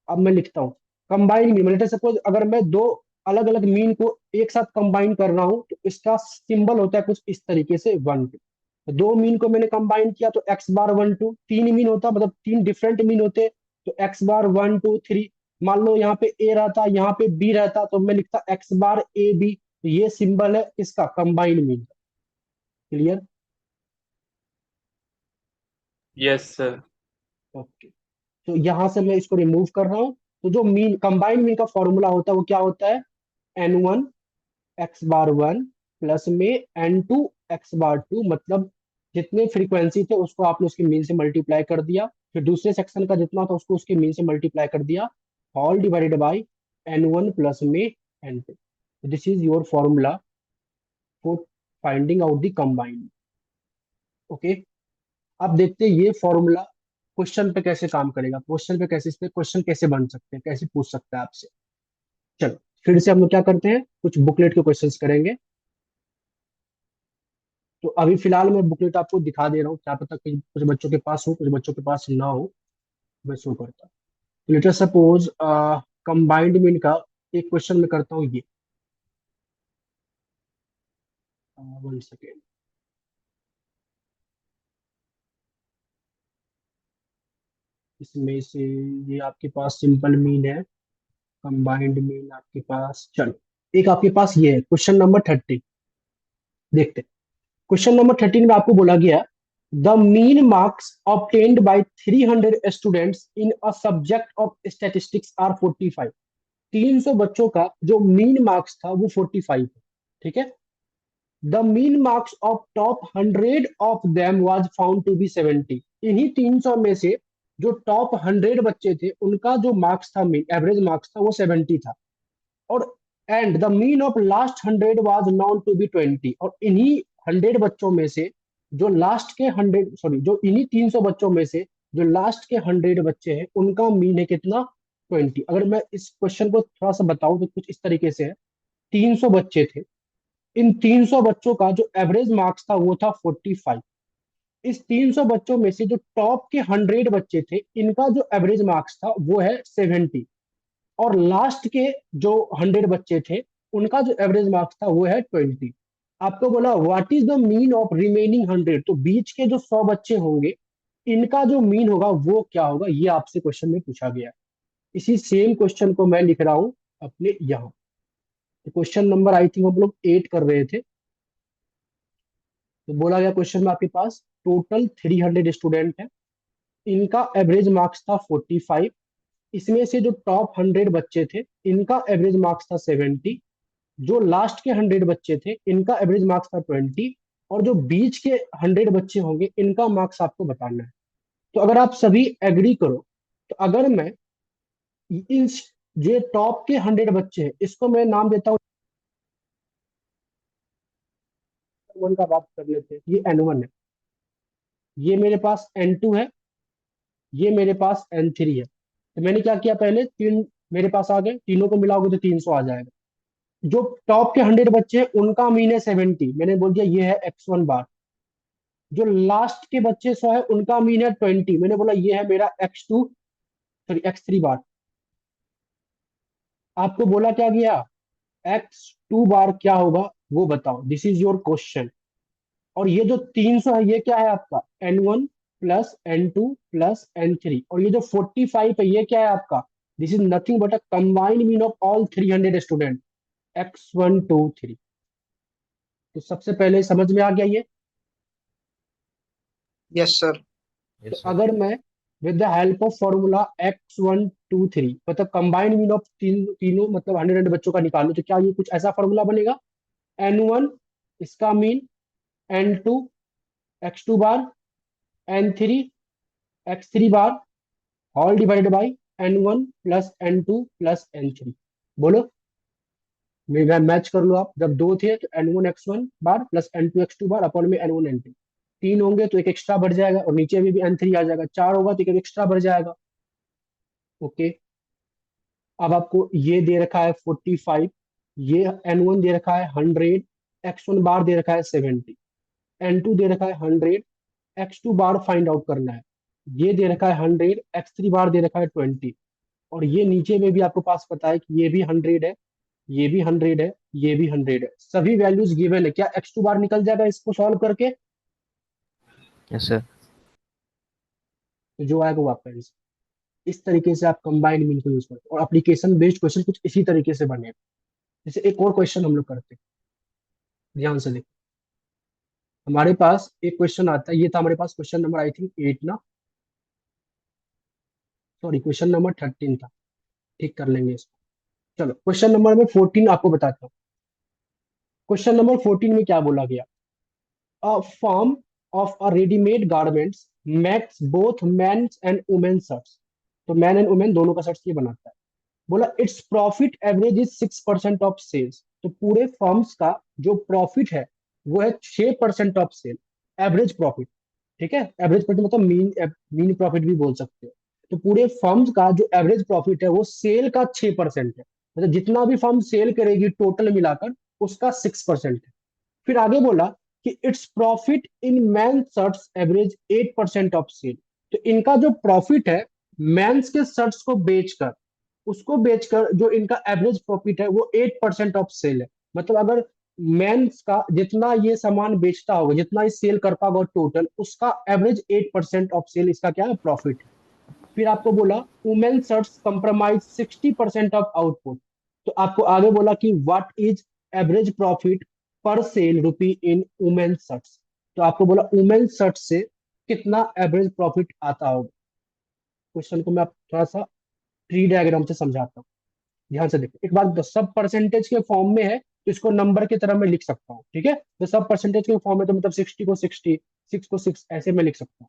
अब मैं लिखता हूँ कंबाइन मीन, लेट सपोज अगर मैं दो अलग अलग मीन को एक साथ कंबाइन कर रहा हूँ तो इसका सिंबल होता है कुछ इस तरीके से 1 2। दो मीन को मैंने कंबाइन किया तो X bar 1 2, तीन मीन होता, मतलब तीन डिफरेंट मीन होते तो X bar 1 2 3। मान लो यहाँ पे ए रहता, यहाँ पे बी रहता, तो मैं लिखता X bar A B। तो ये सिंबल है इसका combine mean. Clear? Yes sir. Okay. तो यहां से मैं इसको रिमूव कर रहा हूं। तो जो मीन, कंबाइंड मीन का फॉर्मूला होता है वो क्या होता है, N1 X bar 1 प्लस में N2 X bar 2, मतलब जितने फ्रीक्वेंसी थे उसको आपने उसके मीन से मल्टीप्लाई कर दिया, फिर दूसरे सेक्शन का जितना था उसको उसके मीन से मल्टीप्लाई कर दिया, all divided by N1 plus में N2। This is your formula for finding out the combined. Okay. अब देखते हैं ये फॉर्मूला क्वेश्चन पे कैसे काम करेगा, क्वेश्चन पे कैसे, इस पे क्वेश्चन कैसे बन सकते हैं, कैसे पूछ सकता है आपसे। चलो फिर से हम लोग क्या करते हैं, कुछ बुकलेट के क्वेश्चंस करेंगे। तो अभी फिलहाल मैं बुकलेट आपको दिखा दे रहा हूँ, क्या पता कुछ कुछ बच्चों के पास हो, कुछ बच्चों के पास ना हो। मैं शो करता हूँ। तो लेटर सपोज कंबाइंड मीन का एक क्वेश्चन मैं करता हूँ ये। 1 सेकेंड। इसमें से ये आपके पास सिंपल मीन है, कंबाइंड मीन आपके पास, चलो एक आपके पास ये है क्वेश्चन नंबर 30। देखते हैं। क्वेश्चन नंबर 13 में आपको बोला गया, the mean marks obtained by 300 students in a subject of statistics are 45। 300 बच्चों का जो मीन मार्क्स था वो 45 है, ठीक है। The mean marks of top 100 of them was found to be 70। इन्हीं 300 में से जो टॉप 100 बच्चे थे उनका जो मार्क्स था, मीन एवरेज मार्क्स था वो 70 था। और and the mean of last 100 was known to be 20। और इन्हीं 100 बच्चों में से जो लास्ट के 100, सॉरी, जो इन्हीं 300 बच्चों में से जो लास्ट के 100 बच्चे हैं उनका मीन है कितना, 20। अगर मैं इस क्वेश्चन को थोड़ा सा बताऊं तो कुछ इस तरीके से है। 300 बच्चे थे, इन 300 बच्चों का जो एवरेज मार्क्स था वो था 45। इस 300 बच्चों में से जो टॉप के 100 बच्चे थे इनका जो एवरेज मार्क्स था वो है 70। और लास्ट के जो 100 बच्चे थे उनका जो एवरेज मार्क्स था वो है 20। आपको बोला what is the mean of remaining 100, तो बीच के जो 100 बच्चे होंगे इनका जो मीन होगा वो क्या होगा, ये आपसे क्वेश्चन में पूछा गया है। इसी सेम क्वेश्चन को मैं लिख रहा हूं अपने यहाँ। तो क्वेश्चन नंबर आई थिंक हम लोग 8 कर रहे थे। तो बोला गया क्वेश्चन में आपके पास टोटल 300 स्टूडेंट है, इनका एवरेज मार्क्स था 45। इसमें से जो टॉप 100 बच्चे थे इनका एवरेज मार्क्स था 70। जो लास्ट के 100 बच्चे थे इनका एवरेज मार्क्स था 20। और जो बीच के 100 बच्चे होंगे इनका मार्क्स आपको बताना है। तो अगर आप सभी एग्री करो, तो अगर मैं इन ये टॉप के 100 बच्चे हैं इसको मैं नाम देता हूँ N1 का, बात कर लेते हैं, ये N1 है, ये मेरे पास N2 है, ये मेरे पास N3 है। तो मैंने क्या किया, पहले तीन मेरे पास आ गए, तीनों को मिलाओगे तो 300 आ जाएगा। जो टॉप के 100 बच्चे हैं उनका मीन है 70, मैंने बोल दिया ये है X1 बार। जो लास्ट के बच्चे 100 है उनका मीन है 20, मैंने बोला ये है मेरा X3 बार। आपको बोला क्या गया, X2 बार क्या होगा वो बताओ, दिस इज योर क्वेश्चन। और ये जो 300 है ये क्या है आपका N1 plus N2 plus N3, और ये जो 45 है ये क्या है आपका, this is nothing but a combined mean of all 300 student, X1 2 3। तो सबसे पहले समझ में आ गया ये। Yes, sir. तो Yes, sir. अगर मैं with the help of formula X1 2 3 मतलब कंबाइंड मीन ऑफ तीनों मतलब 100 बच्चों का निकालो, तो क्या ये कुछ ऐसा फॉर्मूला बनेगा, N1 इसका mean, N2 X2 bar, N3 X3 bar, all divided by N1 plus N2 plus N3। बोलो, मैं मैच कर लो आप, जब दो थे तो N1 X1 बार plus N2 X2 bar upon में N1 N2। तीन होंगे तो एक एक्स्ट्रा बढ़ जाएगा, और नीचे में भी N3 आ जाएगा। चार होगा तो एक एक्स्ट्रा बढ़ जाएगा। ओके, अब आपको ये दे रखा है 45, ये N1 दे रखा है 100, X1 बार दे रखा है 70, N2 दे रखा है 100, X2 बार फाइंड आउट करना है, ये दे रखा है 100, X3 बार दे रखा है 20, और ये नीचे में भी आपको पास पता है कि ये भी 100 है, ये भी 100 है, ये भी 100 है, सभी वैल्यूज गिवन है। क्या X2 बार निकल जाएगा इसको सॉल्व करके? Yes, sir. तो जो आएगा वो आपका आंसर। इस तरीके से आप कंबाइंड मीन को यूज करते हैं, और एप्लीकेशन बेस्ड क्वेश्चन कुछ इसी तरीके से बने। जैसे एक और क्वेश्चन हम लोग करते हैं, ध्यान से देखो। हमारे पास एक क्वेश्चन आता है, ये था हमारे पास क्वेश्चन नंबर आई थिंक 8 ना, सॉरी क्वेश्चन नंबर 13 था, ठीक कर लेंगे इसको। चलो क्वेश्चन नंबर में 14 आपको बताता हूँ। क्वेश्चन नंबर 14 में क्या बोला गया, a firm of a readymade garments makes both men's and women shirts. तो मैन एंड वुमेन दोनों का शर्ट्स ये बनाता है। बोला its profit average is 6% of sales. तो पूरे फर्म्स का जो प्रॉफिट है वो है 6% ऑफ सेल, एवरेज प्रॉफिट। ठीक है, एवरेज प्रॉफिट मतलब मीन प्रॉफिट भी बोल सकते हो। तो पूरे फर्म्स का जो एवरेज प्रॉफिट है वो सेल का 6% है, मतलब जितना भी फर्म सेल करेगी टोटल मिलाकर उसका 6% है। फिर आगे बोला कि its profit in man shirts average 8% of sale. तो इनका जो प्रॉफिट है मेंस के शर्ट्स को बेचकर, उसको बेचकर जो इनका एवरेज प्रॉफिट है वो 8% ऑफ सेल है। मतलब अगर मेंस का जितना ये सामान बेचता होगा, जितना ये सेल करता होगा टोटल, उसका एवरेज 8% ऑफ सेल इसका क्या है, प्रॉफिट है। फिर आपको बोला women shirts compromise 60% of output. तो आपको आगे बोला कि what is average profit per sale rupee in women shirts. तो आपको बोला वुमेन शर्ट से कितना एवरेज प्रॉफिट आता होगा। क्वेश्चन को मैं आप थोड़ा सा ट्री डायग्राम से समझाता हूँ, ध्यान से देखो। एक बात बताओ, सब परसेंटेज के फॉर्म में है तो इसको नंबर की तरह मैं लिख सकता हूँ, ठीक है। तो सब परसेंटेज के फॉर्म में तो मतलब 60 को 60, 6 को 6 ऐसे मैं लिख सकता हूँ।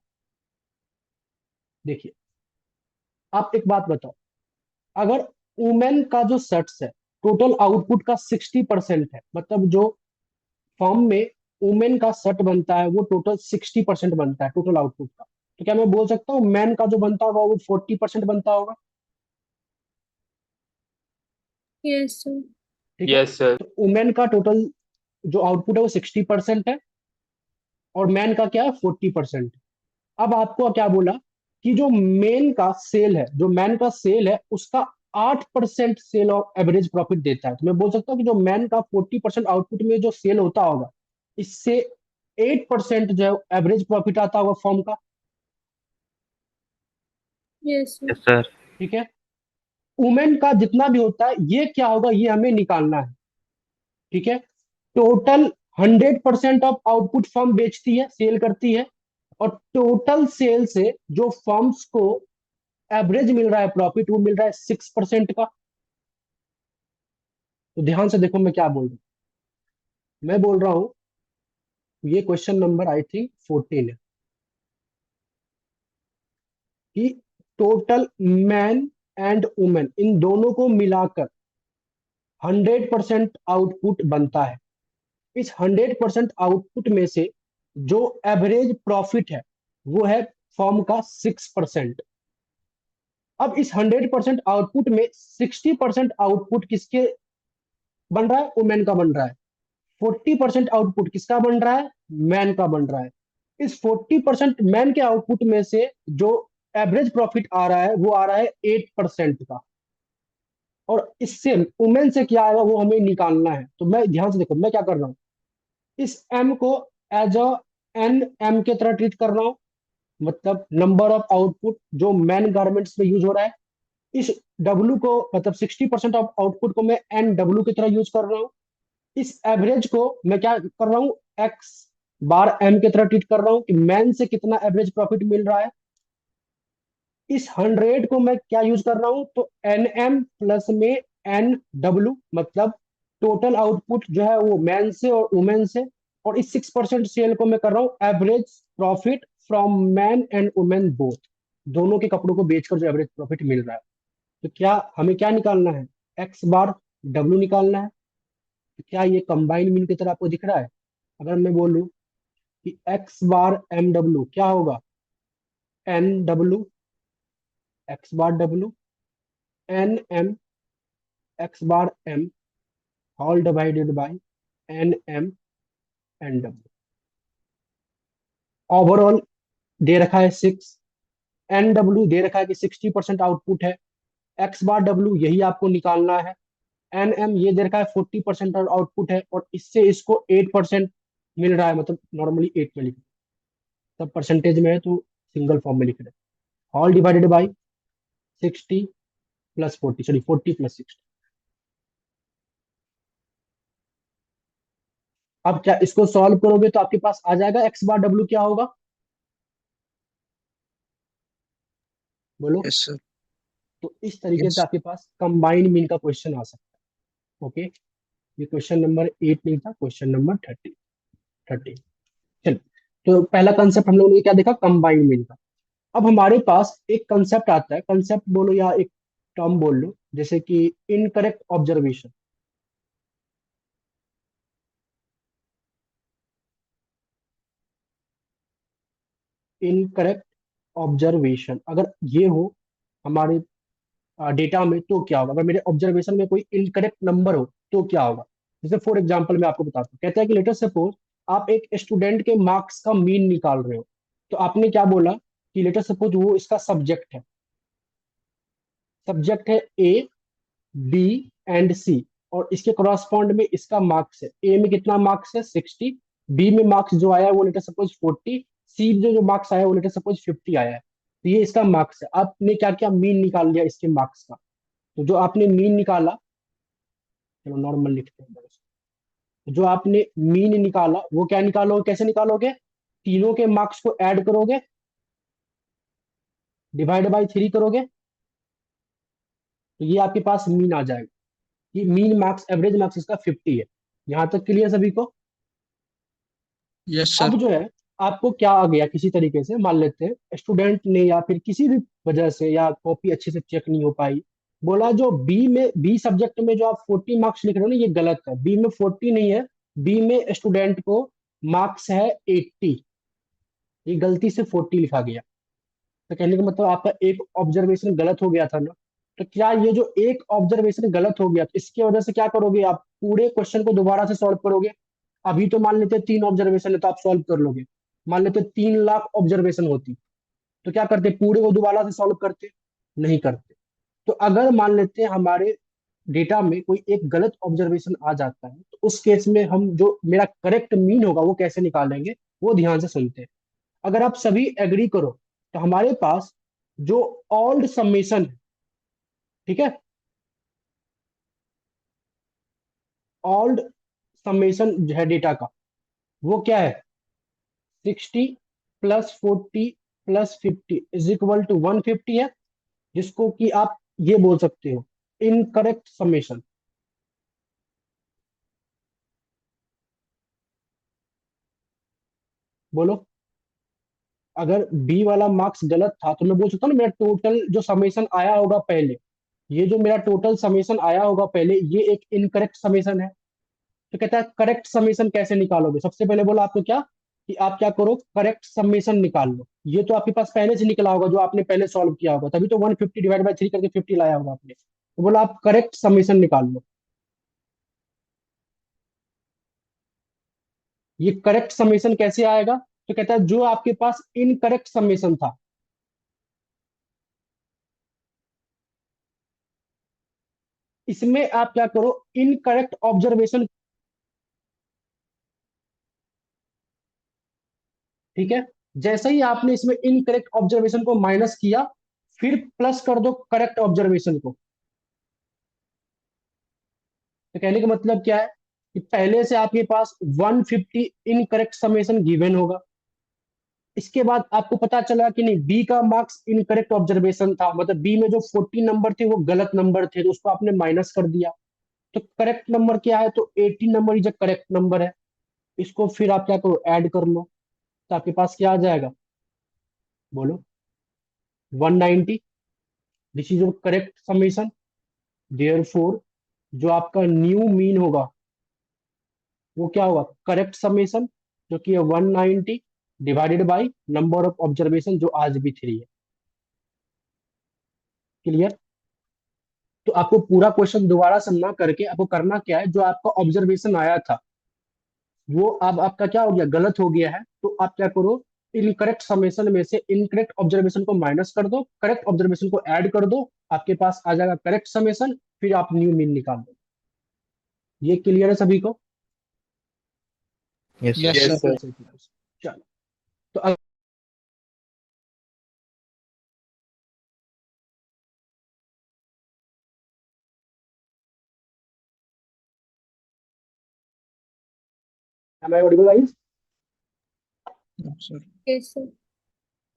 देखिए, आप एक बात बताओ, अगर वुमेन का जो शर्ट्स है टोटल आउटपुट का 60% है, मतलब जो फॉर्म में वुमेन का शर्ट बनता है वो टोटल 60% बनता है टोटल आउटपुट का, तो क्या मैं बोल सकता हूँ मैन का जो बनता होगा वो 40% बनता होगा? Yes, sir. ठीक है, Yes, sir. तो वुमेन का टोटल जो आउटपुट है वो 60% है, और मैन का क्या है 40%। अब आपको क्या बोला कि जो मेन का सेल है, जो मैन का सेल है उसका 8% सेल ऑफ एवरेज प्रॉफिट देता है। तो मैं बोल सकता हूँ कि जो मैन का 40% आउटपुट में जो सेल होता होगा, इससे 8% जो है एवरेज प्रॉफिट आता होगा फर्म का। Yes, sir. Yes, sir. ठीक है, वुमेन का जितना भी होता है ये क्या होगा ये हमें निकालना है। ठीक है, टोटल 100% ऑफ आउटपुट फर्म बेचती है, सेल करती है, और टोटल सेल से जो फर्म्स को एवरेज मिल रहा है प्रॉफिट वो मिल रहा है 6% का। तो ध्यान से देखो मैं क्या बोल रहा हूँ। मैं बोल रहा हूँ ये क्वेश्चन नंबर आई थिंक 14 है कि total man and women in दोनों को मिलाकर 100% आउटपुट बनता है। इस 100% आउटपुट में से जो एवरेज प्रॉफिट है वो है फर्म का 6%। अब इस 100% आउटपुट में 60% आउटपुट किसके बन रहा है? वुमेन का बन रहा है। 40% आउटपुट किसका बन रहा है? मैन का बन रहा है। इस 40% मैन के आउटपुट में से जो एवरेज प्रॉफिट आ रहा है वो आ रहा है 8% का, और इससे वुमेन से क्या आएगा वो हमें निकालना है। तो मैं ध्यान से देखो मैं क्या कर रहा हूँ, इस एम को एज अ एन एम के तरह ट्रीट कर रहा हूँ, मतलब नंबर ऑफ आउटपुट जो मैन गारमेंट्स में यूज हो रहा है। इस डब्ल्यू को मतलब 60% ऑफ आउटपुट को मैं एन डब्ल्यू की तरह यूज कर रहा हूँ। इस एवरेज को मैं क्या कर रहा हूँ, एक्स बार एम की तरह ट्रीट कर रहा हूँ कि मैन से कितना एवरेज प्रॉफिट मिल रहा है। इस 100 को मैं क्या यूज कर रहा हूँ, तो एन एम प्लस में एन डब्ल्यू, मतलब टोटल आउटपुट जो है वो मैन से और वुमेन से। और इस 6% सेल को मैं कर रहा हूँ average profit from man and women both, दोनों के कपड़ों को बेचकर जो एवरेज प्रॉफिट मिल रहा है। तो क्या हमें क्या निकालना है, एक्स बार डब्ल्यू निकालना है। तो क्या ये कंबाइन मीन की तरह आपको दिख रहा है? अगर मैं बोलूं कि एक्स बार एम डब्ल्यू क्या होगा, N W X bar W N M X bar M all divided by N M N W. Overall दे रखा है 6, एन डब्ल्यू दे रखा है कि 60% आउटपुट है, एक्स बार डब्ल्यू यही आपको निकालना है, एन एम ये दे रखा है 40% आउटपुट है, और इससे इसको 8% मिल रहा है, मतलब नॉर्मली 8 में लिख, सब परसेंटेज में है तो सिंगल फॉर्म में लिख रहे हैं। All divided by 60 plus 40, sorry 40 plus 60। अब क्या इसको सॉल्व करोगे तो आपके पास आ जाएगा एक्स बार डब्ल्यू क्या होगा, बोलो। Yes, sir. तो इस तरीके से Yes. आपके पास कंबाइंड मीन का क्वेश्चन आ सकता है। ओके, ये क्वेश्चन नंबर 8 नहीं था, क्वेश्चन नंबर 30। चलिए, तो पहला कंसेप्ट हम लोगों ने क्या देखा, कंबाइंड मीन का। अब हमारे पास एक कंसेप्ट आता है, कंसेप्ट बोलो या एक टर्म बोल लो, जैसे कि इनकरेक्ट ऑब्जर्वेशन। इनकरेक्ट ऑब्जर्वेशन अगर ये हो हमारे डेटा में तो क्या होगा, अगर मेरे ऑब्जर्वेशन में कोई इनकरेक्ट नंबर हो तो क्या होगा। जैसे फॉर एग्जांपल मैं आपको बताता हूँ, कहता है कि लेटर सपोज आप एक स्टूडेंट के मार्क्स का मीन निकाल रहे हो। तो आपने क्या बोला कि लेटर सपोज वो इसका सब्जेक्ट है, सब्जेक्ट है ए बी एंड सी, और इसके करॉस्पॉन्ड में इसका मार्क्स है। ए में कितना मार्क्स है 60, बी में मार्क्स जो आया है वो लेटर सपोज 40, सी जो जो मार्क्स आया है वो लेटर सपोज 50 आया है। तो ये इसका मार्क्स है, आपने क्या क्या मीन निकाल लिया इसके मार्क्स का। तो जो आपने मीन निकाला, चलो नॉर्मल लिखते हैं बस। तो जो आपने मीन निकाला वो क्या निकालोगे, कैसे निकालोगे, तीनों के मार्क्स को ऐड करोगे, डिवाइड बाई 3 करोगे, तो ये आपके पास मीन आ जाएगा। ये मीन मार्क्स एवरेज मार्क्स इसका 50 है। यहां तक क्लियर सभी को? Yes, sir. अब जो है आपको क्या आ गया, किसी तरीके से मान लेते हैं स्टूडेंट ने या फिर किसी भी वजह से या कॉपी अच्छे से चेक नहीं हो पाई, बोला जो बी में बी सब्जेक्ट में जो आप 40 मार्क्स लिख रहे हो ना ये गलत है, बी में 40 नहीं है, बी में स्टूडेंट को मार्क्स है 80, ये गलती से 40 लिखा गया। तो कहने का मतलब आपका एक ऑब्जर्वेशन गलत हो गया था ना। तो क्या ये जो एक ऑब्जर्वेशन गलत हो गया तो इसकी वजह से क्या करोगे, आप पूरे क्वेश्चन को दोबारा से सॉल्व करोगे। अभी तो मान लेते 3 ऑब्जर्वेशन है तो आप सॉल्व कर लोगे, मान लेते 3 लाख ऑब्जर्वेशन होती तो क्या करते, पूरे को दोबारा से सॉल्व करते, नहीं करते। तो अगर मान लेते हैं हमारे डेटा में कोई एक गलत ऑब्जर्वेशन आ जाता है तो उस केस में हम जो मेरा करेक्ट मीन होगा वो कैसे निकालेंगे, वो ध्यान से सुनते हैं। अगर आप सभी एग्री करो तो हमारे पास जो ऑल्ड समेशन है, ठीक है, ऑल्ड समेशन जो है डेटा का वो क्या है, 60 + 40 + 50 = 150 है, जिसको कि आप ये बोल सकते हो इनकरेक्ट समेशन। बोलो, अगर बी वाला मार्क्स गलत था तो मैं बोल सकता हूँ ना मेरा टोटल जो समेशन आया होगा पहले, ये जो मेरा टोटल समेशन आया होगा पहले ये एक इनकरेक्ट समेशन है। तो कहता है करेक्ट समेशन कैसे निकालोगे, सबसे पहले बोला आपको क्या, कि आप क्या करो, करेक्ट समेशन निकाल लो। ये तो आपके पास पहले से निकला होगा, जो आपने पहले सॉल्व किया होगा, तभी तो 150 डिवाइड बाई 3 करके 50 लाया होगा आपने। तो बोला आप करेक्ट समेशन निकाल लो। ये करेक्ट समेशन कैसे आएगा? तो कहता है जो आपके पास इनकरेक्ट समेशन था, इसमें आप क्या करो, इनकरेक्ट ऑब्जर्वेशन, ठीक है, जैसे ही आपने इसमें इनकरेक्ट ऑब्जर्वेशन को माइनस किया, फिर प्लस कर दो करेक्ट ऑब्जर्वेशन को। तो कहने का मतलब क्या है कि पहले से आपके पास 150 इनकरेक्ट समेशन गिवन होगा, इसके बाद आपको पता चला कि नहीं, बी का मार्क्स इनकरेक्ट ऑब्जर्वेशन था, मतलब बी में जो 40 नंबर थे वो गलत नंबर थे, तो उसको आपने माइनस कर दिया। तो करेक्ट नंबर क्या है? तो 18 number is a correct number है। इसको फिर आप क्या करो, ऐड कर लो, तो आपके पास क्या आ जाएगा, बोलो, 190। This is your correct summation. Therefore जो आपका न्यू मीन होगा वो क्या होगा, करेक्ट समेशन, जो कि है 190 divided by number of observation, जो आज भी 3 है। क्लियर? तो आपको पूरा क्वेश्चन दोबारा से ना करके आपको करना क्या है, जो आपका ऑब्जर्वेशन आया था वो अब आपका क्या हो गया, गलत हो गया है, तो आप क्या करो, इनकरेक्ट समेशन में से इनकरेक्ट ऑब्जर्वेशन को माइनस कर दो, करेक्ट ऑब्जर्वेशन को ऐड कर दो, आपके पास आ जाएगा करेक्ट समेशन, फिर आप न्यू मीन निकाल दो। ये क्लियर है सभी को? Yes, sir. Yes, Yes, sir. sir. चलो, तो अब am I audible guys? Yes, sir. Yes, sir.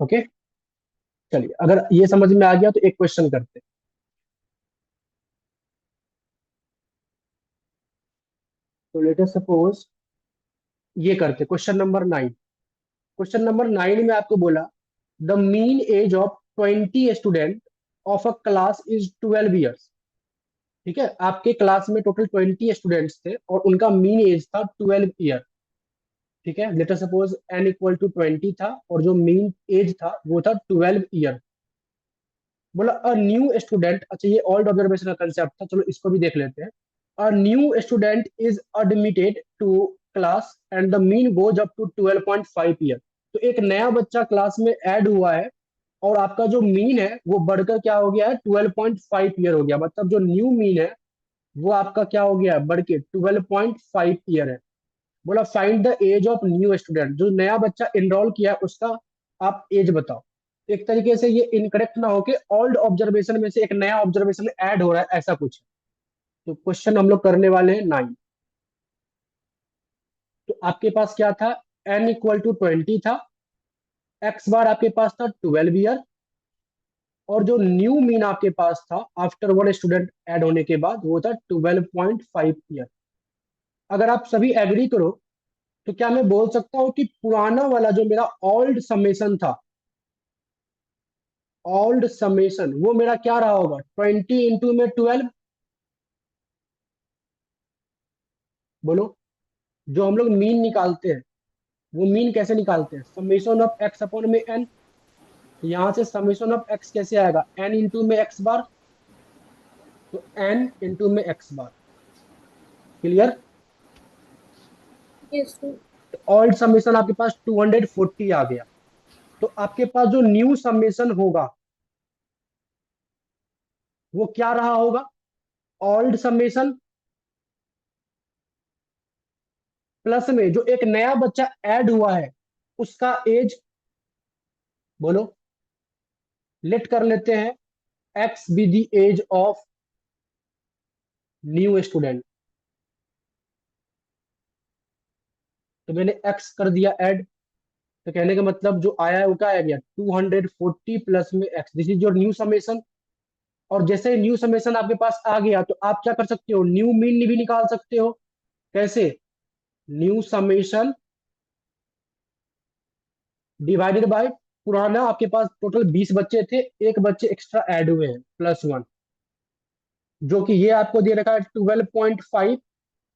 Okay, चलिए, अगर ये समझ में आ गया तो एक क्वेश्चन करते हैं। तो लेट अस सपोज ये करते, क्वेश्चन नंबर 9। क्वेश्चन नंबर 9 में आपको बोला the mean age of 20 student of a class is 12 years. ठीक है, आपके क्लास में टोटल 20 स्टूडेंट्स थे और उनका मीन एज था 12 ईयर। ठीक है, let us suppose n equal to 20 था और जो मीन एज था वो था 12 ईयर। बोला अ न्यू स्टूडेंट, अच्छा ये ओल्ड ऑब्जर्वेशन का कंसेप्ट था, चलो इसको भी देख लेते हैं। A new student is admitted to class and the mean goes up to 12.5 year. तो एक नया बच्चा क्लास में ऐड हुआ है और आपका जो मीन है वो बढ़कर क्या हो गया है, 12.5 ईयर हो गया। मतलब जो न्यू मीन है वो आपका क्या हो गया है, बढ़ के 12.5 ईयर है। बोला find the age of new student, जो नया बच्चा इनरोल किया है उसका आप एज बताओ। एक तरीके से ये इनकरेक्ट ना होके ओल्ड ऑब्जर्वेशन में से एक नया ऑब्जर्वेशन ऐड हो रहा है, ऐसा कुछ। तो क्वेश्चन हम लोग करने वाले हैं 9। तो आपके पास क्या था, n इक्वल टू 20 था, x बार आपके पास था 12 ईयर, और जो न्यू मीन आपके पास था आफ्टर वन स्टूडेंट ऐड होने के बाद वो था 12.5 ईयर। अगर आप सभी एग्री करो तो क्या मैं बोल सकता हूं कि पुराना वाला जो मेरा ओल्ड समेशन था, ओल्ड समेशन वो मेरा क्या रहा होगा, 20 इंटू में 12। बोलो, जो हम लोग मीन निकालते हैं वो मीन कैसे निकालते हैं, समेशन ऑफ एक्स अपॉन में एन। यहां से समेशन ऑफ एक्स कैसे आएगा, एन इंटू में एक्स बार, तो एन इंटू में X bar. Clear? Yes, sir. Old summation आपके पास 240 आ गया। तो आपके पास जो न्यू समेशन होगा वो क्या रहा होगा, ओल्ड समेशन प्लस में जो एक नया बच्चा ऐड हुआ है उसका एज। बोलो, लेट कर लेते हैं x be the age of new student. तो मैंने एक्स कर दिया ऐड, तो कहने का मतलब जो आया है वो क्या आ गया, 240 प्लस में x. This is your new summation. और जैसे न्यू समेशन आपके पास आ गया तो आप क्या कर सकते हो, न्यू मीन भी निकाल सकते हो। कैसे, न्यू समेशन डिवाइडेड बाय पुराना, आपके पास टोटल 20 बच्चे थे, एक बच्चे एक्स्ट्रा ऐड हुए हैं प्लस वन, जो कि ये आपको दे रखा है 12.5।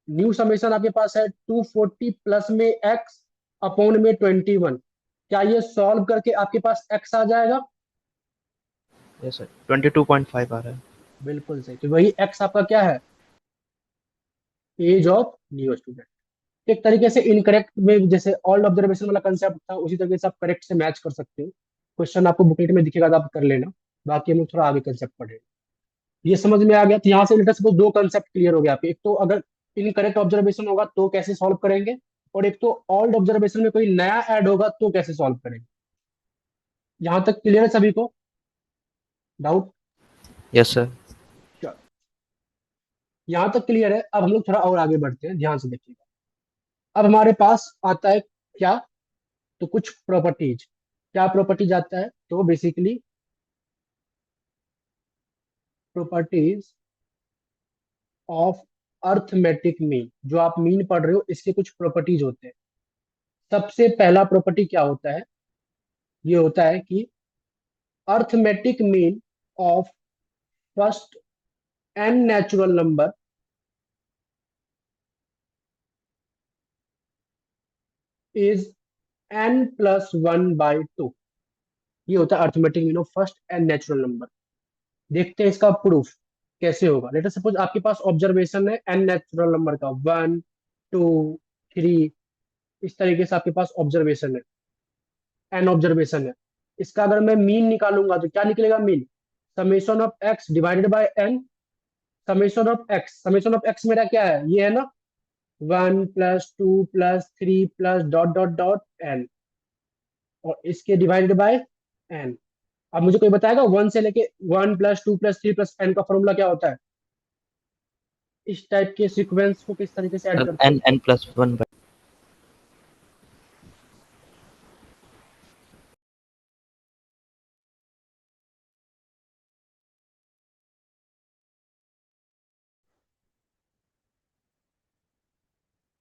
न्यू समेशन आपके पास है 240 प्लस में एक्स, अपॉन में 21, क्या ये सॉल्व करके आपके पास x आ जाएगा? यस सर 22.5 आ रहा है। बिल्कुल सही। तो वही x आपका क्या है? Age of new student. एक तरीके से इनकरेक्ट में जैसे ऑल्ड ऑब्जर्वेशन वाला कंसेप्ट था, उसी तरीके से आप करेक्ट से मैच कर सकते हो। क्वेश्चन आपको बुकलेट में दिखेगा तो आप कर लेना, बाकी हम लोग थोड़ा आगे कंसेप्ट पढ़ेंगे। ये समझ में आ गया? तो यहाँ से लेटर सपोज दो कंसेप्ट क्लियर हो गया आपके। एक तो अगर इनकरेक्ट ऑब्जर्वेशन होगा तो कैसे सॉल्व करेंगे, और एक तो ऑल्ड ऑब्जर्वेशन में कोई नया ऐड होगा तो कैसे सॉल्व करेंगे। यहाँ तक क्लियर है सभी को? डाउट? Yes sir. यहाँ तक क्लियर है। अब हम लोग थोड़ा और आगे बढ़ते हैं, ध्यान से देखिएगा। अब हमारे पास आता है क्या? तो कुछ प्रॉपर्टीज। क्या प्रॉपर्टीज आता है? तो basically properties of arithmetic mean. जो आप मीन पढ़ रहे हो इसके कुछ प्रॉपर्टीज होते हैं। सबसे पहला प्रॉपर्टी क्या होता है? ये होता है कि arithmetic mean of first n natural number is n+1/2। ये होता है arithmetic mean of first n natural number. देखते हैं इसका प्रूफ कैसे होगा। लेट अस सपोज आपके पास ऑब्जर्वेशन है एन नेचुरल नंबर का, 1, 2, 3, इस तरीके से आपके पास ऑब्जर्वेशन है, एन ऑब्जर्वेशन है। इसका अगर मैं मीन निकालूंगा तो क्या निकलेगा? Mean summation of x divided by n. Summation of x मेरा क्या है? ये है ना, 1+2+3+ डॉट डॉट डॉट एन, और इसके डिवाइडेड बाय एन। अब मुझे कोई बताएगा 1 से लेके 1+2+3+n का फॉर्मूला क्या होता है? इस टाइप के सीक्वेंस को किस तरीके से ऐड सर करते हैं? n+1 by.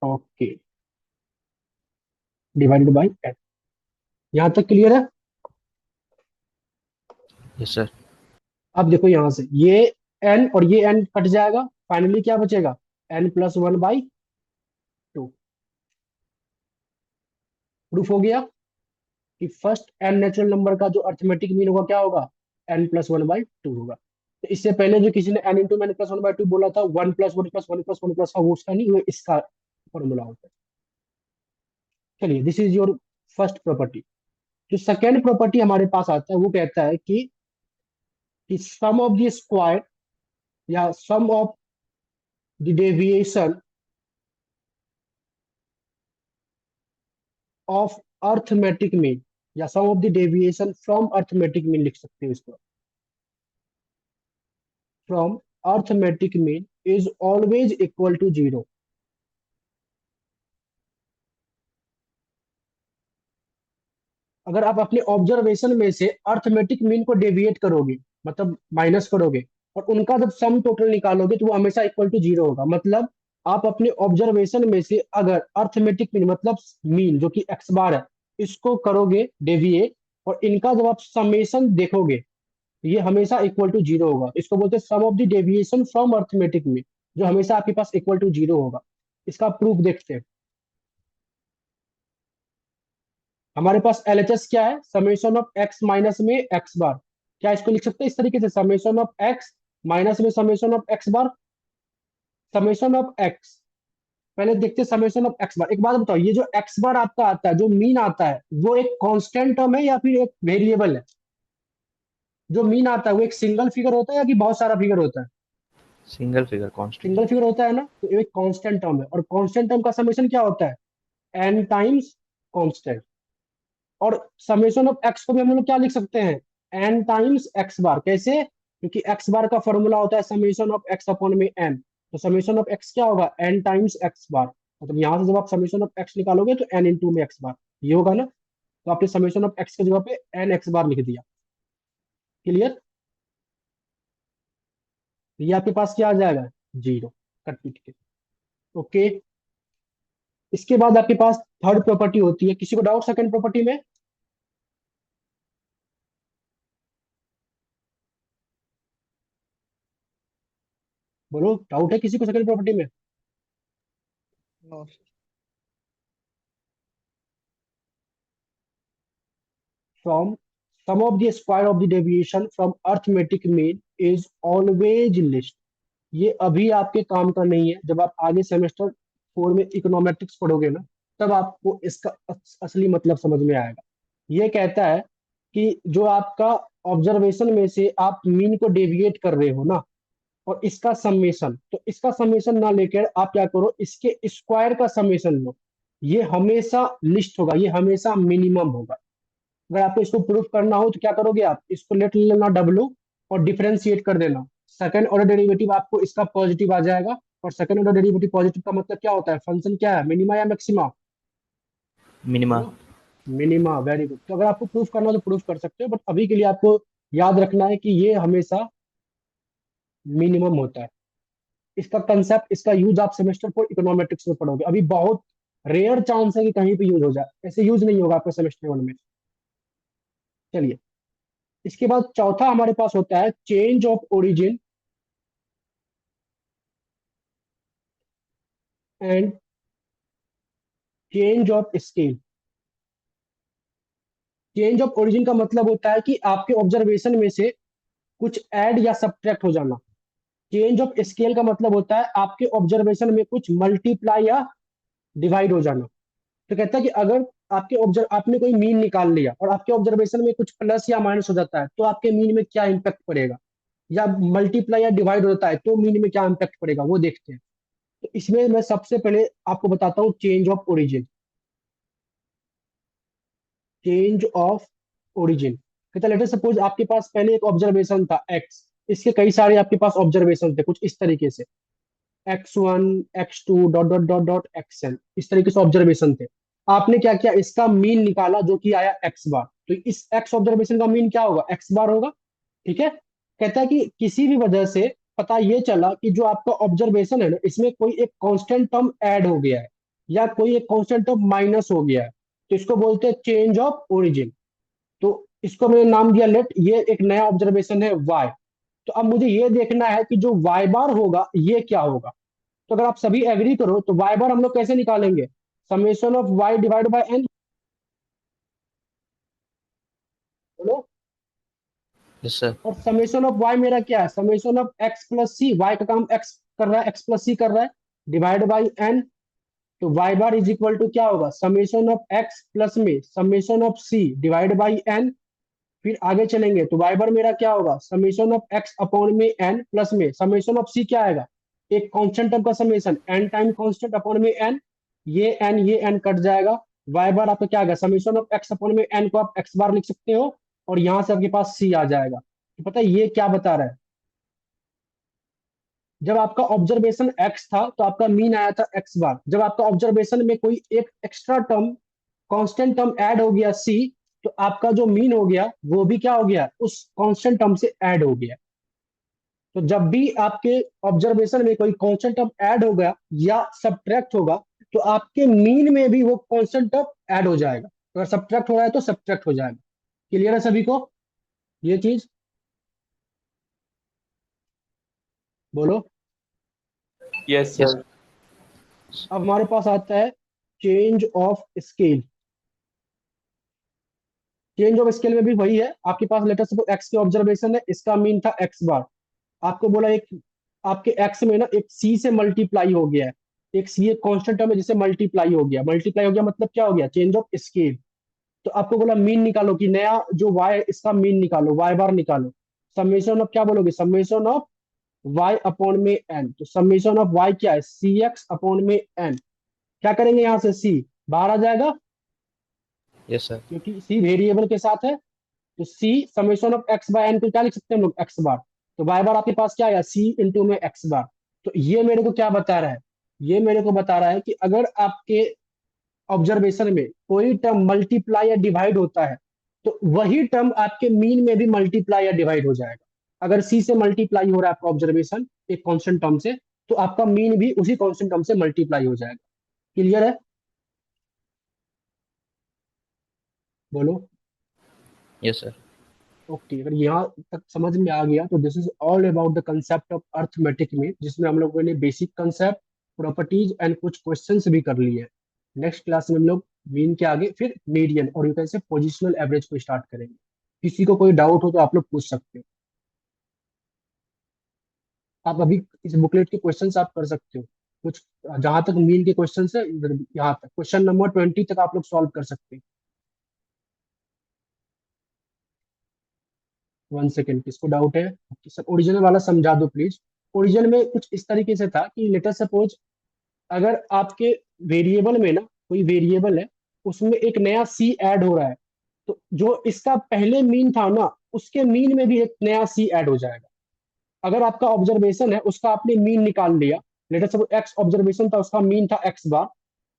Okay, divided by n. यहाँ तक क्लियर है? Yes sir. अब देखो यहाँ से ये एन और ये एन कट जाएगा, फाइनली क्या बचेगा? n+1/2। प्रूफ हो गया कि फर्स्ट एन नेचुरल नंबर का जो अर्थमेटिक मीन होगा क्या होगा? n+1/2 होगा। तो इससे पहले जो किसी ने n × n+1/2 बोला था, 1+1+1+1+ का, वो उसका नहीं, वो इसका फॉर्मूला होता है। चलिए, this is your first property. जो सेकेंड प्रॉपर्टी हमारे पास आता है वो कहता है कि सम ऑफ द स्क्वायर या sum of the deviation of arithmetic mean, या sum of the deviation from arithmetic mean लिख सकते हो इसको, from arithmetic mean is always equal to 0। अगर आप अपने ऑब्जर्वेशन में से अर्थमेटिक मीन को डेविएट करोगे, मतलब माइनस करोगे, और उनका जब सम टोटल निकालोगे तो वो हमेशा इक्वल टू 0 होगा। मतलब आप अपने ऑब्जर्वेशन में से अगर अर्थमेटिक मीन मतलब मीन जो कि एक्स बार है, इसको करोगे डेविएट, और इनका जब आप समेशन देखोगे, ये हमेशा इक्वल टू 0 होगा। इसको बोलते हैं sum of the deviation from arithmetic mean, जो हमेशा आपके पास इक्वल टू 0 होगा। इसका प्रूफ देखते हैं। हमारे पास एलएचएस क्या है? समेशन ऑफ एक्स माइनस में एक्स बार। क्या इसको लिख सकते हैं इस तरीके से? समेशन ऑफ एक्स माइनस में summation of x bar. Summation of x, पहले देखते हैं समेशन ऑफ एक्स बार। एक बात बताओ, ये जो एक्स बार आपका आता है, जो मीन आता है, वो एक कांस्टेंट टर्म है या फिर एक वेरिएबल है? जो मीन आता है वो एक सिंगल फिगर होता है या कि बहुत सारा फिगर होता है? Single figure constant. Single figure होता है ना, तो एक कांस्टेंट टर्म है, और कांस्टेंट टर्म का समेशन क्या होता है? N times constant. और समेशन ऑफ एक्स को भी हम लोग क्या लिख सकते हैं? N times x bar. कैसे? क्योंकि एक्स बार का फॉर्मूला होता है समेशन ऑफ एक्स अपॉन में एन। तो समेशन ऑफ एक्स क्या होगा? N times x bar. मतलब यहाँ से जब आप समेशन ऑफ एक्स निकालोगे तो एन इंटू में एक्स बार, ये होगा ना। तो आपने समेशन ऑफ एक्स की जगह पे एन एक्स बार लिख दिया। क्लियर? ये आपके पास क्या आ जाएगा? 0, कट पीट के। ओके, इसके बाद आपके पास थर्ड प्रॉपर्टी होती है। किसी को डाउट सेकंड प्रॉपर्टी में? बोलो, डाउट है किसी को सेकंड प्रॉपर्टी में? No, sir. From sum of the square of the deviation from arithmetic mean is always least. ये अभी आपके काम का नहीं है, जब आप आगे सेमेस्टर 4 में इकोनॉमेट्रिक्स पढ़ोगे ना, तब आपको इसका असली मतलब समझ में आएगा। ये कहता है कि जो आपका ऑब्जर्वेशन में से आप मीन को डेविएट कर रहे हो ना, और इसका समेशन, तो इसका समेशन ना लेकर आप क्या करो, इसके स्क्वायर का समेशन लो। ये हमेशा लिस्ट होगा, ये हमेशा मिनिमम होगा। अगर आपको इसको प्रूफ करना हो तो क्या करोगे, आप इसको लेट लेना W और डिफरेंशिएट कर देना। सेकंड ऑर्डर डेरिवेटिव आपको इसका पॉजिटिव आ जाएगा, और सेकंड ऑर्डर डेरिवेटिव पॉजिटिव का मतलब क्या होता है, फंक्शन क्या है, मिनिमा या maxima? Minima. Minima. Very good. तो अगर आपको प्रूफ करना हो तो प्रूफ कर सकते हो, बट अभी के लिए आपको याद रखना है कि ये हमेशा मिनिमम होता है। इसका कंसेप्ट, इसका यूज आप सेमेस्टर 4 इकोनॉमेट्रिक्स में पढ़ोगे। अभी बहुत रेयर चांस है कि कहीं पे यूज हो जाए, ऐसे यूज नहीं होगा आपके सेमेस्टर 1 में। चलिए, इसके बाद चौथा हमारे पास होता है change of origin and change of scale. Change of origin का मतलब होता है कि आपके ऑब्जर्वेशन में से कुछ ऐड या सब्ट्रैक्ट हो जाना। चेंज ऑफ स्केल का मतलब होता है आपके ऑब्जर्वेशन में कुछ मल्टीप्लाई या डिवाइड हो जाना। तो कहता है कि अगर आपने कोई मीन निकाल लिया और आपके ऑब्जर्वेशन में कुछ प्लस या माइनस हो जाता है, तो आपके मीन में क्या इंपैक्ट पड़ेगा, या मल्टीप्लाई या डिवाइड होता है तो मीन में क्या इंपैक्ट पड़ेगा, वो देखते हैं। तो इसमें मैं सबसे पहले आपको बताता हूँ change of origin. Change of origin कहता है, लेटर सपोज आपके पास पहले एक ऑब्जर्वेशन था एक्स, इसके कई सारे आपके पास ऑब्जर्वेशन थे कुछ इस तरीके से, X1 X2 dot dot dot dot XN, इस तरीके से ऑब्जर्वेशन थे। आपने क्या किया, इसका मीन निकाला जो कि आया x बार। तो इस x ऑब्जर्वेशन का मीन क्या होगा, x बार होगा। ठीक है। कहता है कि किसी भी वजह से पता ये चला कि जो आपका ऑब्जर्वेशन है ना, इसमें कोई एक कांस्टेंट टर्म ऐड हो गया है, या कोई एक कांस्टेंट टर्म माइनस हो गया है, तो इसको बोलते हैं चेंज ऑफ ओरिजिन। तो इसको मैंने नाम दिया लेट, ये एक नया ऑब्जर्वेशन है y। तो अब मुझे ये देखना है कि जो y बार होगा ये क्या होगा। तो अगर आप सभी एग्री करो तो y बार हम लोग कैसे निकालेंगे, summation of y divide by n। बोलो। Yes sir. और समेशन ऑफ y मेरा क्या है, summation of x plus c, y का काम x कर रहा है, x प्लस सी कर रहा है, डिवाइड बाई n। तो y bar is equal to क्या होगा, समेशन ऑफ x प्लस में summation of c divide by n। फिर आगे चलेंगे तो y बार मेरा क्या होगा, समेशन ऑफ x अपॉन में n प्लस में समेशन ऑफ c क्या आएगा, एक कांस्टेंट टर्म का summation n time constant upon में n, ये n कट जाएगा। y बार आपका क्या आएगा, समेशन ऑफ x अपॉन में n को आप x बार लिख सकते हो, और यहां से आपके पास c आ जाएगा। तो पता है ये क्या बता रहा है, जब आपका ऑब्जर्वेशन x था तो आपका मीन आया था x बार। जब आपका ऑब्जर्वेशन में कोई एक extra term, constant term add हो गया c, तो आपका जो मीन हो गया वो भी क्या हो गया, उस कांस्टेंट टर्म से ऐड हो गया। तो जब भी आपके ऑब्जर्वेशन में कोई कांस्टेंट टर्म ऐड होगा या सब्ट्रैक्ट होगा, तो आपके मीन में भी वो कांस्टेंट टर्म ऐड हो जाएगा। अगर सब्ट्रैक्ट हो रहा है तो सब्ट्रैक्ट हो जाएगा। क्लियर है सभी को ये चीज? बोलो। Yes, yes. sir. अब हमारे पास आता है change of scale. Change of scale में भी वही है, आपके पास लेटर सपोज एक्स के ऑब्जर्वेशन है, इसका मीन था एक्स बार। आपको बोला एक आपके एक्स में ना एक सी से मल्टीप्लाई हो गया है, एक सी एक कांस्टेंट टर्म है जिसे मल्टीप्लाई हो गया। मल्टीप्लाई हो गया मतलब क्या हो गया, चेंज ऑफ स्केल। तो आपको बोला मीन निकालो, कि नया जो वाई है इसका मीन निकालो, वाई बार निकालो। समेशन ऑफ क्या बोलोगे, समेशन ऑफ वाई अपॉन में एन। तो समेशन ऑफ वाई क्या है, सी एक्स अपॉन में एन। क्या करेंगे, यहाँ से सी बाहर आ जाएगा यस सर। क्योंकि सी वेरिएबल के साथ है। तो C summation of X by N को क्या लिख सकते हैं हम लोग, एक्स बार। तो वाई बार आपके पास क्या आया, सी इंटू में एक्स बार। तो ये मेरे को क्या बता रहा है, ये मेरे को बता रहा है कि अगर आपके ऑब्जर्वेशन में कोई टर्म मल्टीप्लाई या डिवाइड होता है, तो वही टर्म आपके मीन में भी मल्टीप्लाई या डिवाइड हो जाएगा। अगर सी से मल्टीप्लाई हो रहा है आपका ऑब्जर्वेशन एक कांस्टेंट टर्म से, तो आपका मीन भी उसी कांस्टेंट टर्म से मल्टीप्लाई हो जाएगा। क्लियर है? बोलो। Yes sir. ओके, अगर यहाँ तक समझ में आ गया तो this is all about the concept of arithmetic में, जिसमें हम लोगों ने बेसिक कंसेप्ट, प्रॉपर्टीज एंड कुछ क्वेश्चंस भी कर लिए हैं। नेक्स्ट क्लास में हम लोग मीन के आगे फिर मीडियन और यू कैन से पोजिशनल एवरेज को स्टार्ट करेंगे। किसी को कोई डाउट हो तो आप लोग पूछ सकते हो। आप अभी इस बुकलेट के क्वेश्चंस आप कर सकते हो कुछ, जहां तक मीन के क्वेश्चन है इधर यहाँ तक क्वेश्चन नंबर 20 तक आप लोग सॉल्व कर सकते हैं। 1 सेकेंड, किसको डाउट है? सर ओरिजिनल वाला समझा दो प्लीज। ओरिजिनल में कुछ इस तरीके से था कि लेटर सपोज अगर आपके वेरिएबल में ना कोई वेरिएबल है, उसमें एक नया सी ऐड हो रहा है, तो जो इसका पहले मीन था ना उसके मीन में भी एक नया सी ऐड हो जाएगा। अगर आपका ऑब्जर्वेशन है उसका आपने मीन निकाल लिया, लेटर सपोज एक्स ऑब्जर्वेशन था उसका मीन था एक्स बार,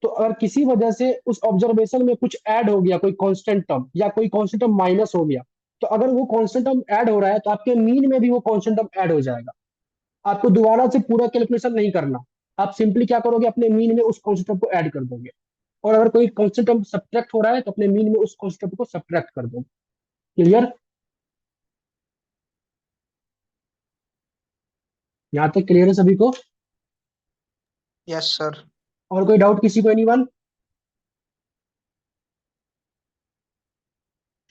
तो अगर किसी वजह से उस ऑब्जर्वेशन में कुछ ऐड हो गया, कोई कांस्टेंट टर्म या कोई कांस्टेंट टर्म माइनस हो गया, तो अगर वो कांस्टेंट टर्म ऐड हो रहा है तो आपके मीन में भी वो कांस्टेंट टर्म ऐड हो जाएगा। आपको दोबारा से पूरा कैलकुलेशन नहीं करना, आप सिंपली क्या करोगे अपने मीन में उस कांस्टेंट टर्म को ऐड कर दोगे, और अगर कोई कांस्टेंट टर्म सब्ट्रैक्ट हो रहा है तो अपने मीन में उस कांस्टेंट टर्म को सब्ट्रैक्ट कर दोगे। क्लियर? यहाँ तक क्लियर है सभी को? Yes, sir. और कोई डाउट किसी को? एनीवन?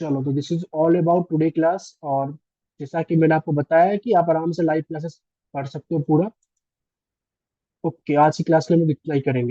चलो, तो this is all about today class. और जैसा कि मैंने आपको बताया है कि आप आराम से लाइव क्लासेस पढ़ सकते हो पूरा। ओके, आज की क्लास में हम इतना ही करेंगे।